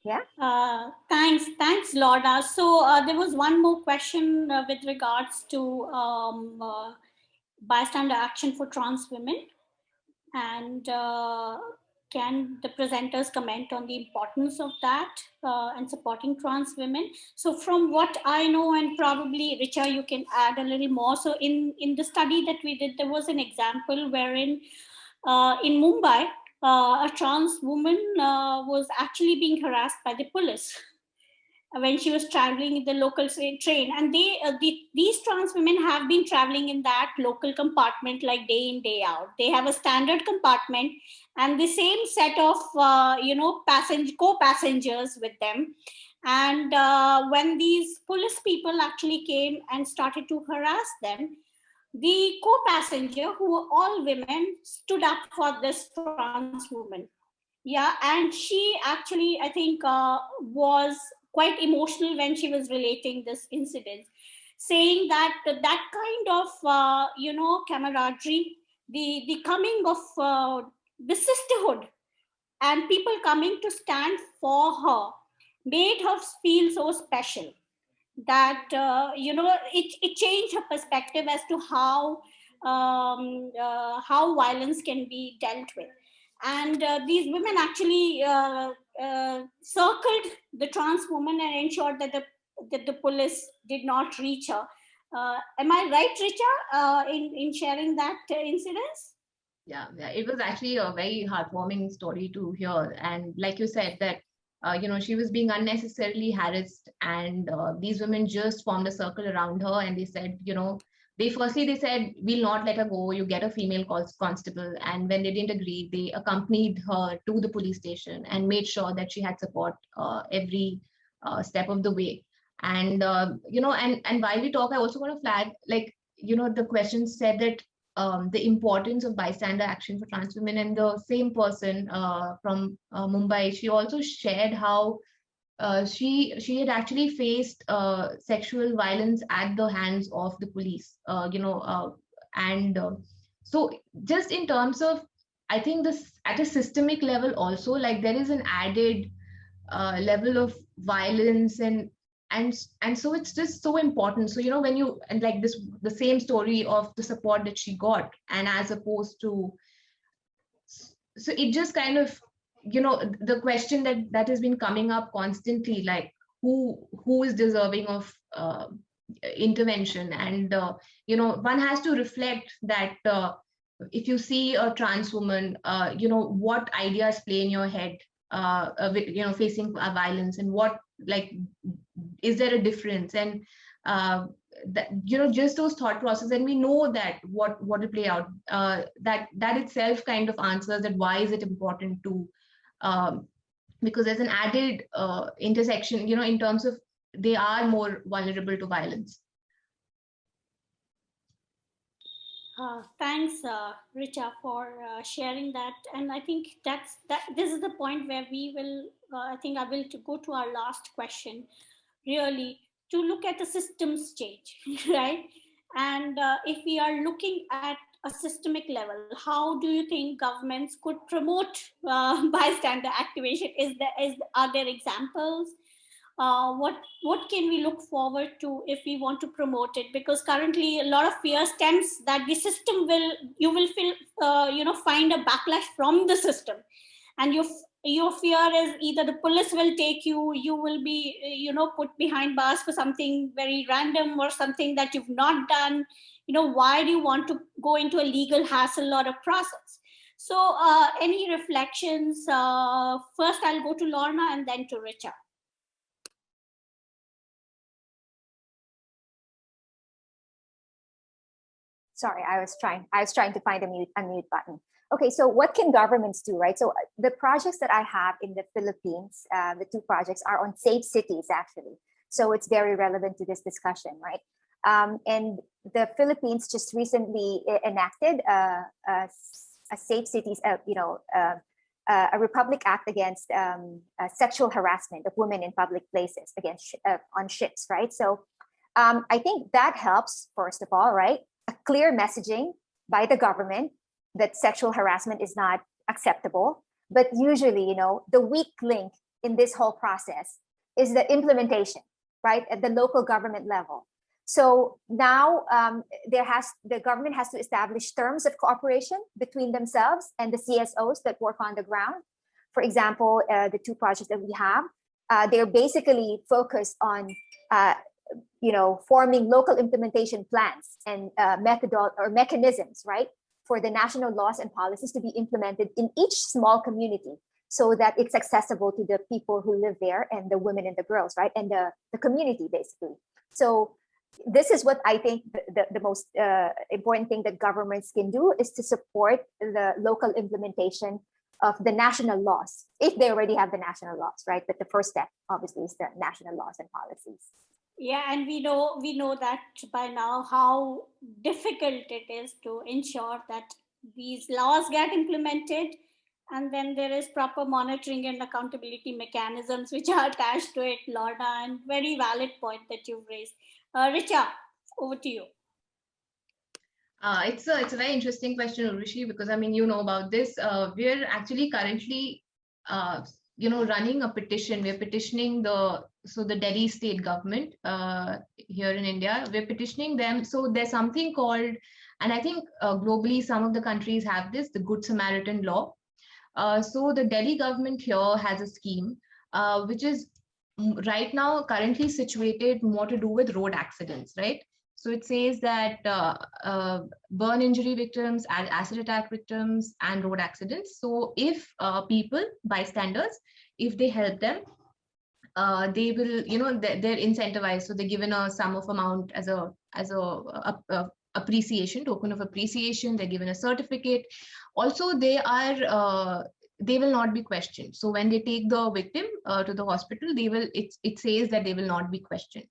Yeah. Thanks, Lorna. So there was one more question with regards to bystander action for trans women, and can the presenters comment on the importance of that and supporting trans women? So from what I know, and probably Richa, you can add a little more. So in the study that we did, there was an example wherein in Mumbai, a trans woman was actually being harassed by the police when she was traveling in the local train. And these trans women have been traveling in that local compartment like day in, day out. They have a standard compartment and the same set of, co-passengers with them. And when these police people actually came and started to harass them, the co-passenger, who were all women, stood up for this trans woman. Yeah, and she actually, I think, was quite emotional when she was relating this incident, saying that that kind of, camaraderie, the coming of the sisterhood and people coming to stand for her made her feel so special that, it changed her perspective as to how violence can be dealt with. And these women actually circled the trans woman and ensured that the police did not reach her. Am I right, Richa, in sharing that incident? Yeah, it was actually a very heartwarming story to hear. And like you said, that she was being unnecessarily harassed, and these women just formed a circle around her, and they said, they said, we'll not let her go, you get a female constable. And when they didn't agree, they accompanied her to the police station and made sure that she had support every step of the way. And and while we talk, I also want to flag, the question said that the importance of bystander action for trans women, and the same person from Mumbai, she also shared how she had actually faced sexual violence at the hands of the police, so just in terms of, I think this at a systemic level also, like there is an added level of violence, and so it's just so important. So when you, and like this, the same story of the support that she got, and as opposed to, so it just kind of, the question that has been coming up constantly, like who is deserving of intervention. And one has to reflect that if you see a trans woman, what ideas play in your head facing violence, and what, like, is there a difference? And just those thought processes, and we know that what will play out, that itself kind of answers that why is it important to, because there's an added intersection, in terms of they are more vulnerable to violence. Thanks, Richa, for sharing that. And I think this is the point where we will. I think I will to go to our last question. Really, to look at the systems change, right? And if we are looking at a systemic level, how do you think governments could promote bystander activation? Are there examples? What can we look forward to if we want to promote it? Because currently a lot of fear stems that the system will you will feel find a backlash from the system, and your fear is either the police will take you will be put behind bars for something very random or something that you've not done. Why do you want to go into a legal hassle or a process? So any reflections? First I'll go to Lorna and then to Richa. Sorry, I was trying to find a unmute button. Okay, so what can governments do, right? So the projects that I have in the Philippines, the two projects are on safe cities, actually. So it's very relevant to this discussion, right? And the Philippines just recently enacted a safe cities, a Republic Act against sexual harassment of women in public places on ships, right? So I think that helps, first of all, right? A clear messaging by the government that sexual harassment is not acceptable. But usually, the weak link in this whole process is the implementation, right, at the local government level. So now the government has to establish terms of cooperation between themselves and the CSOs that work on the ground. For example, the two projects that we have, they're basically focused on forming local implementation plans and mechanisms, right, for the national laws and policies to be implemented in each small community so that it's accessible to the people who live there and the women and the girls, right, and the community, basically. So this is what I think the most important thing that governments can do is to support the local implementation of the national laws, if they already have the national laws, right? But the first step, obviously, is the national laws and policies. Yeah, and we know that by now how difficult it is to ensure that these laws get implemented, and then there is proper monitoring and accountability mechanisms which are attached to it, Lorna, and very valid point that you've raised. Richa, over to you. It's a very interesting question, Urvashi, because I mean, you know about this. We're actually currently, running a petition. We're petitioning the Delhi state government here in India. We're petitioning them. So there's something called, and I think globally some of the countries have this, the Good Samaritan law. So the Delhi government here has a scheme which is right now currently situated more to do with road accidents, right? So it says that burn injury victims, acid attack victims, and road accidents. So if people, bystanders, if they help them, they will, they're incentivized. So they're given a sum of amount as a appreciation, token of appreciation. They're given a certificate. Also, they will not be questioned. So when they take the victim to the hospital, it says that they will not be questioned,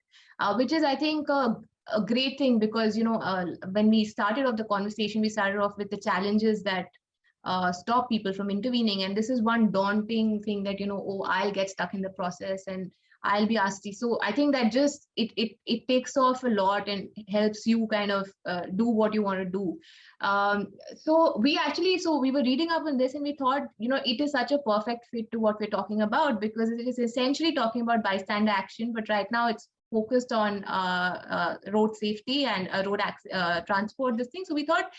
which is, I think, a great thing, because when we started off the conversation, we started off with the challenges that stop people from intervening, and this is one daunting thing that I'll get stuck in the process and I'll be asked. So I think that just it takes off a lot and helps you kind of do what you want to do. So we were reading up on this and we thought, it is such a perfect fit to what we're talking about, because it is essentially talking about bystander action, but right now it's focused on road safety and road transport, this thing. So we thought,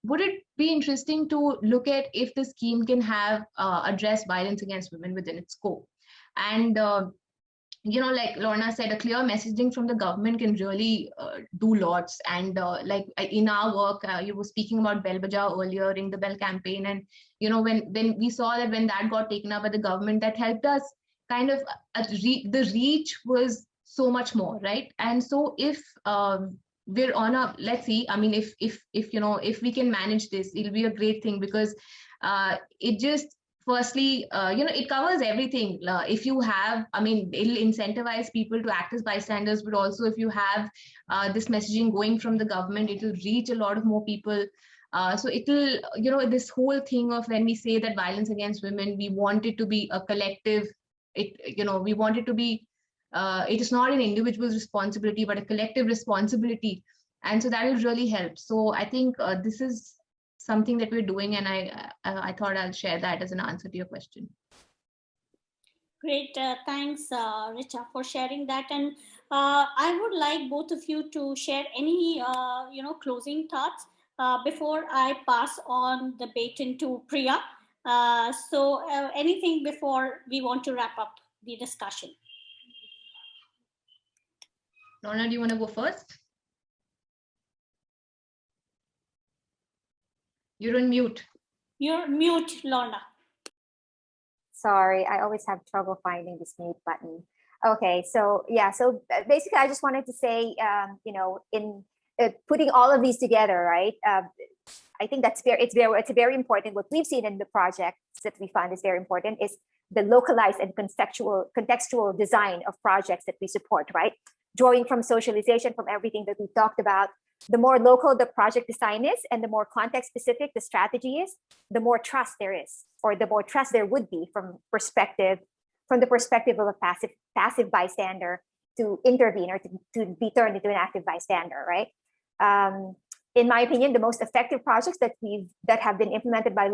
would it be interesting to look at if the scheme can have address violence against women within its scope? And like Lorna said, a clear messaging from the government can really do lots. And like in our work, you were speaking about Bell Bajao earlier, Ring the Bell campaign, and when we saw that when that got taken up by the government, that helped us kind of the reach was so much more, right? And so if we're on a, let's see, I mean, if we can manage this, it'll be a great thing, because it just, firstly, it covers everything. If you have, I mean, it'll incentivize people to act as bystanders, but also if you have this messaging going from the government, it'll reach a lot of more people. So it'll, this whole thing of when we say that violence against women, we want it to be a collective, we want it to be, it is not an individual's responsibility, but a collective responsibility. And so that will really help. So I think this is something that we're doing, and I thought I'll share that as an answer to your question. Great, thanks, Richa, for sharing that. And I would like both of you to share any, closing thoughts before I pass on the baton to Priya. Anything before we want to wrap up the discussion? Lorna, do you want to go first? You're on mute. You're mute, Lorna. Sorry, I always have trouble finding this mute button. Okay, so yeah, so basically I just wanted to say, in putting all of these together, right? I think it's very important. What we've seen in the projects that we found is very important is the localized and contextual design of projects that we support, right? Drawing from socialization, from everything that we talked about. The more local the project design is and the more context specific the strategy is, the more trust there is, or the more trust there would be from the perspective of a passive bystander to intervene or to be turned into an active bystander, right? In my opinion, the most effective projects that have been implemented by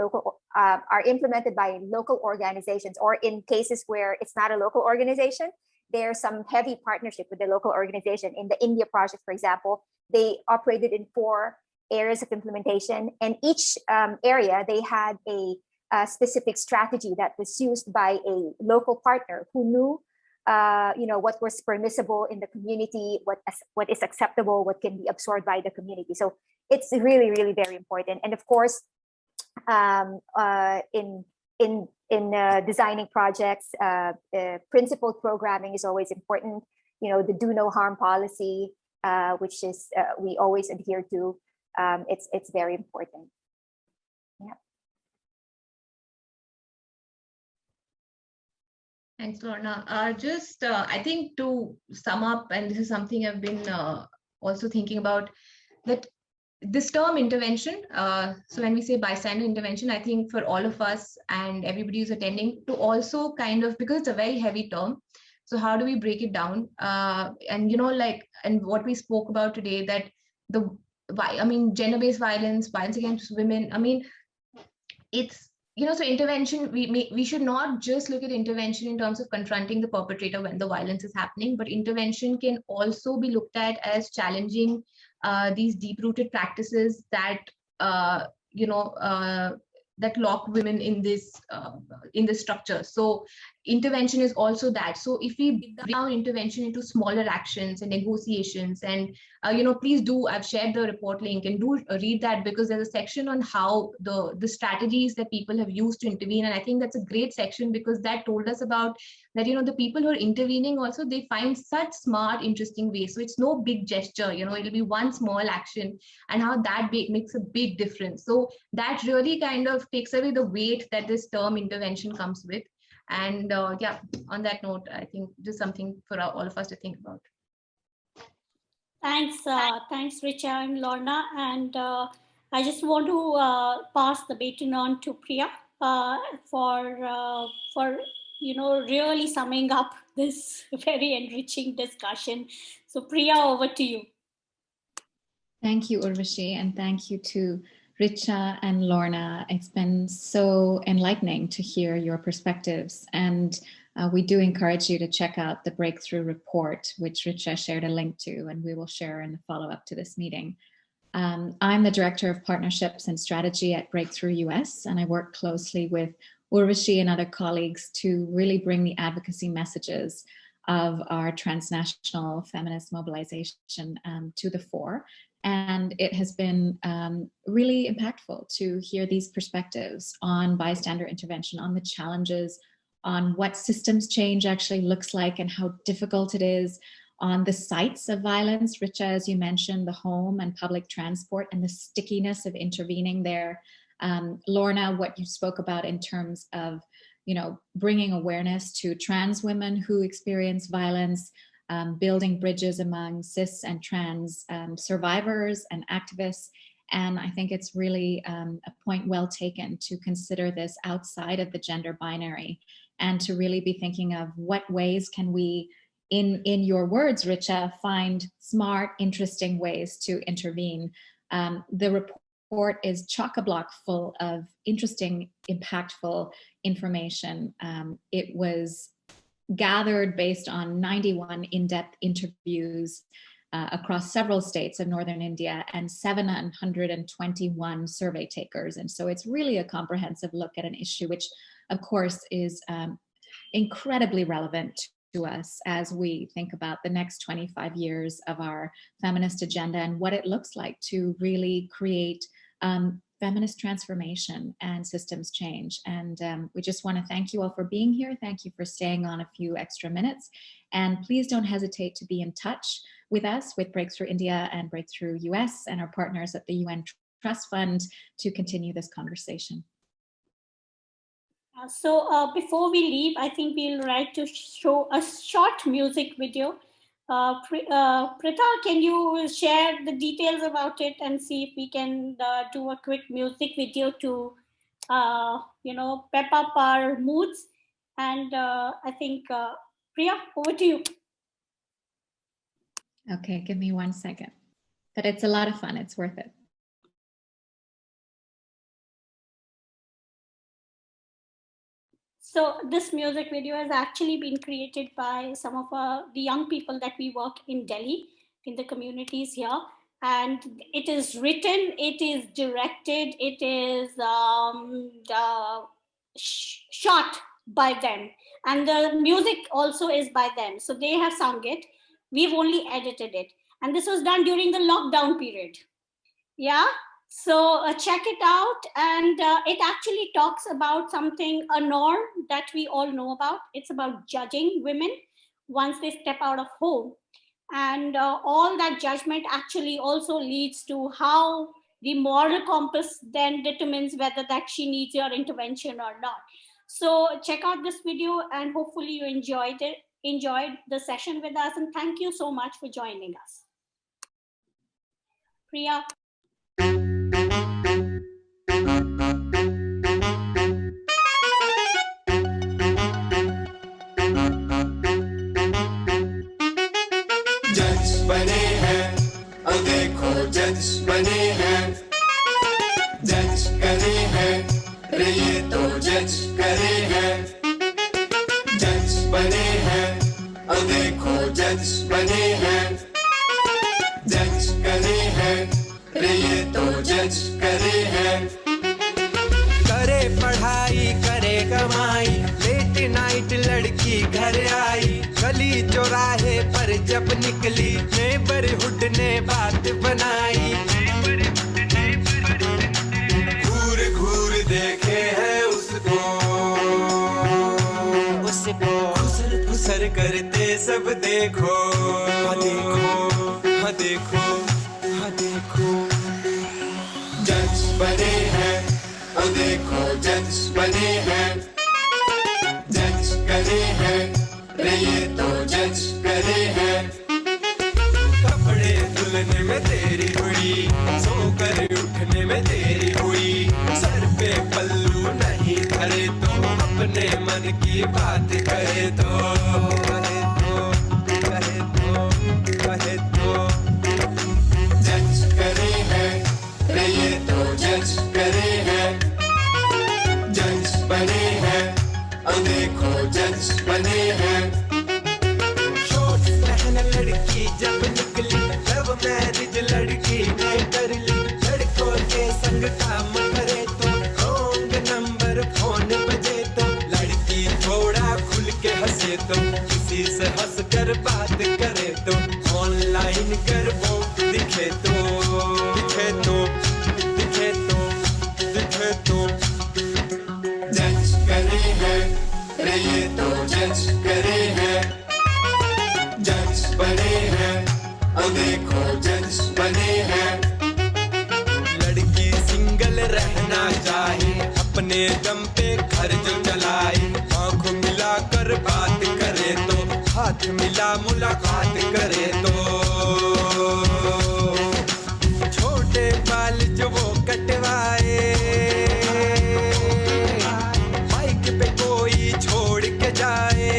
are implemented by local organizations, or in cases where it's not a local organization, there's some heavy partnership with the local organization. In the India project, for example, they operated in 4 areas of implementation, and each area they had a specific strategy that was used by a local partner who knew what was permissible in the community, what is acceptable, what can be absorbed by the community. So it's really, really very important. And of course, in designing projects, principled programming is always important. The do no harm policy, which is we always adhere to. It's very important. Yeah. Thanks, Lorna. I think to sum up, and this is something I've been also thinking about, that this term intervention, so when we say bystander intervention, I think for all of us and everybody who's attending to also kind of, because it's a very heavy term, so how do we break it down? And what we spoke about today, that gender-based violence against women, it's, so intervention, we should not just look at intervention in terms of confronting the perpetrator when the violence is happening, but intervention can also be looked at as challenging these deep-rooted practices that that lock women in this structure. So intervention is also that. So if we break down intervention into smaller actions and negotiations, and please do, I've shared the report link, and do read that, because there's a section on how the strategies that people have used to intervene. And I think that's a great section, because that told us about that, the people who are intervening also, they find such smart, interesting ways. So it's no big gesture, it'll be one small action, and how that makes a big difference. So that really kind of takes away the weight that this term intervention comes with. And yeah, on that note, I think just something for all of us to think about. Thanks, Richa and Lorna. And I just want to pass the baton on to Priya for really summing up this very enriching discussion. So Priya, over to you. Thank you, Urvashi, and thank you to Richa and Lorna. It's been so enlightening to hear your perspectives, and we do encourage you to check out the Breakthrough Report, which Richa shared a link to, and we will share in the follow-up to this meeting. I'm the Director of Partnerships and Strategy at Breakthrough US, and I work closely with Urvashi and other colleagues to really bring the advocacy messages of our transnational feminist mobilization to the fore. And it has been really impactful to hear these perspectives on bystander intervention, on the challenges, on what systems change actually looks like and how difficult it is, on the sites of violence, Richa, as you mentioned, the home and public transport and the stickiness of intervening there, Lorna, what you spoke about in terms of, bringing awareness to trans women who experience violence, building bridges among cis and trans survivors and activists. And I think it's really a point well taken to consider this outside of the gender binary and to really be thinking of what ways can we, in your words, Richa, find smart, interesting ways to intervene. The report is chock-a-block full of interesting, impactful information. It was gathered based on 91 in-depth interviews across several states of northern India and 721 survey takers. And so it's really a comprehensive look at an issue which, of course, is incredibly relevant to us as we think about the next 25 years of our feminist agenda and what it looks like to really create feminist transformation and systems change. And we just want to thank you all for being here. Thank you for staying on a few extra minutes. And please don't hesitate to be in touch with us, with Breakthrough India and Breakthrough US and our partners at the UN Trust Fund to continue this conversation. So before we leave, I think we'll like to show a short music video. Pritha, can you share the details about it and see if we can do a quick music video to, pep up our moods? And I think, Priya, over to you. Okay, give me 1 second. But it's a lot of fun, it's worth it. So this music video has actually been created by some of the young people that we work in Delhi, in the communities here. And it is written, it is directed, it is shot by them. And the music also is by them. So they have sung it. We've only edited it. And this was done during the lockdown period. Yeah. So check it out, and it actually talks about something, a norm that we all know about. It's about judging women once they step out of home. And all that judgment actually also leads to how the moral compass then determines whether that she needs your intervention or not. So check out this video, and hopefully you enjoyed the session with us. And thank you so much for joining us. Priya. बने हैं जज करे हैं रे ये तो जज करे हैं जज बने हैं और देखो जज बने हैं जज करे हैं रे ये तो जज करे हैं करे पढ़ाई करे कमाई लेट नाइट लड़की घर आई गली चौराहे पर जब निकली नेबरहुड ने बात बनाई घूर घूर देखे हैं उसको फुसर फुसर करते सब देखो हाँ देखो हाँ देखो हाँ देखो जज बने हैं और देखो जज बने हैं जज करे हैं रे ये तो जज करे हैं कपड़े धुलने में देरी हुई सोकर उठने में देरी हुई सर पे पल्लू नहीं धरे तो अपने मन की बात कहे तो जज करे हैं रे ये तो जज करे हैं जज बने हैं और देखो जज बने हैं शॉर्ट पहन लड़की जब निकली लव मैरिज लड़की ने कर ली लड़कों के संग काम करे तो रॉन्ग नंबर फोन बजे तो लड़की थोड़ा खुल के हंसे तो किसी से हंस कर बात करे तो ऑनलाइन कर वो दिखे तो दिखे तो दिखे तो दिखे तो जज करे हैं रे ये तो जज करे हैं जज बने हैं और देखो जज बने हैं लड़की सिंगल रहना अपने दम पे घर जो चलाए, आंख मिलाकर बात करे तो, हाथ मिला मुलाकात करे तो, छोटे बाल जो वो कटवाए, बाइक पे कोई छोड़ के जाए,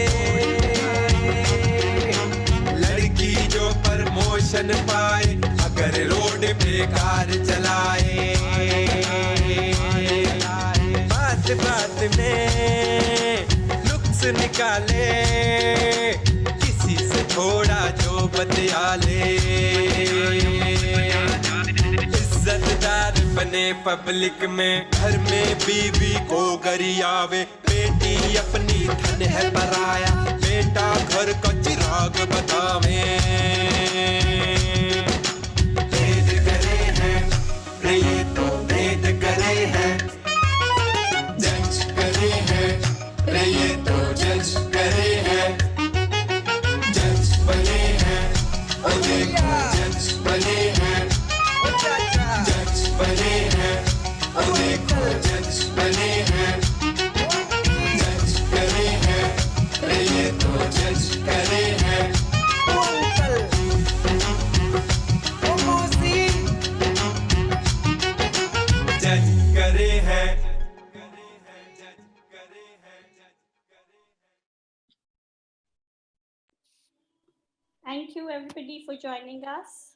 लड़की जो प्रमोशन पाए अगर रोड पे कार चलाए, बात बात में नुक्स निकाले, किसी से थोड़ा जो बतिया ले, इज्जतदार बने पब्लिक में, घर में बीवी को गरियावे, बेटी अपनी धन है पराया, बेटा घर का चिराग बतावे, भेद करे हैं ये तो भेद करे हैं, जज करे हैं ये तो जज करे हैं, जज बने हैं और देखो जज बने हैं, जज बने हैं और देखो जज बने हैं, जज करे हैं ये तो जज करे हैं, जज करे हैं। Thank you everybody for joining us.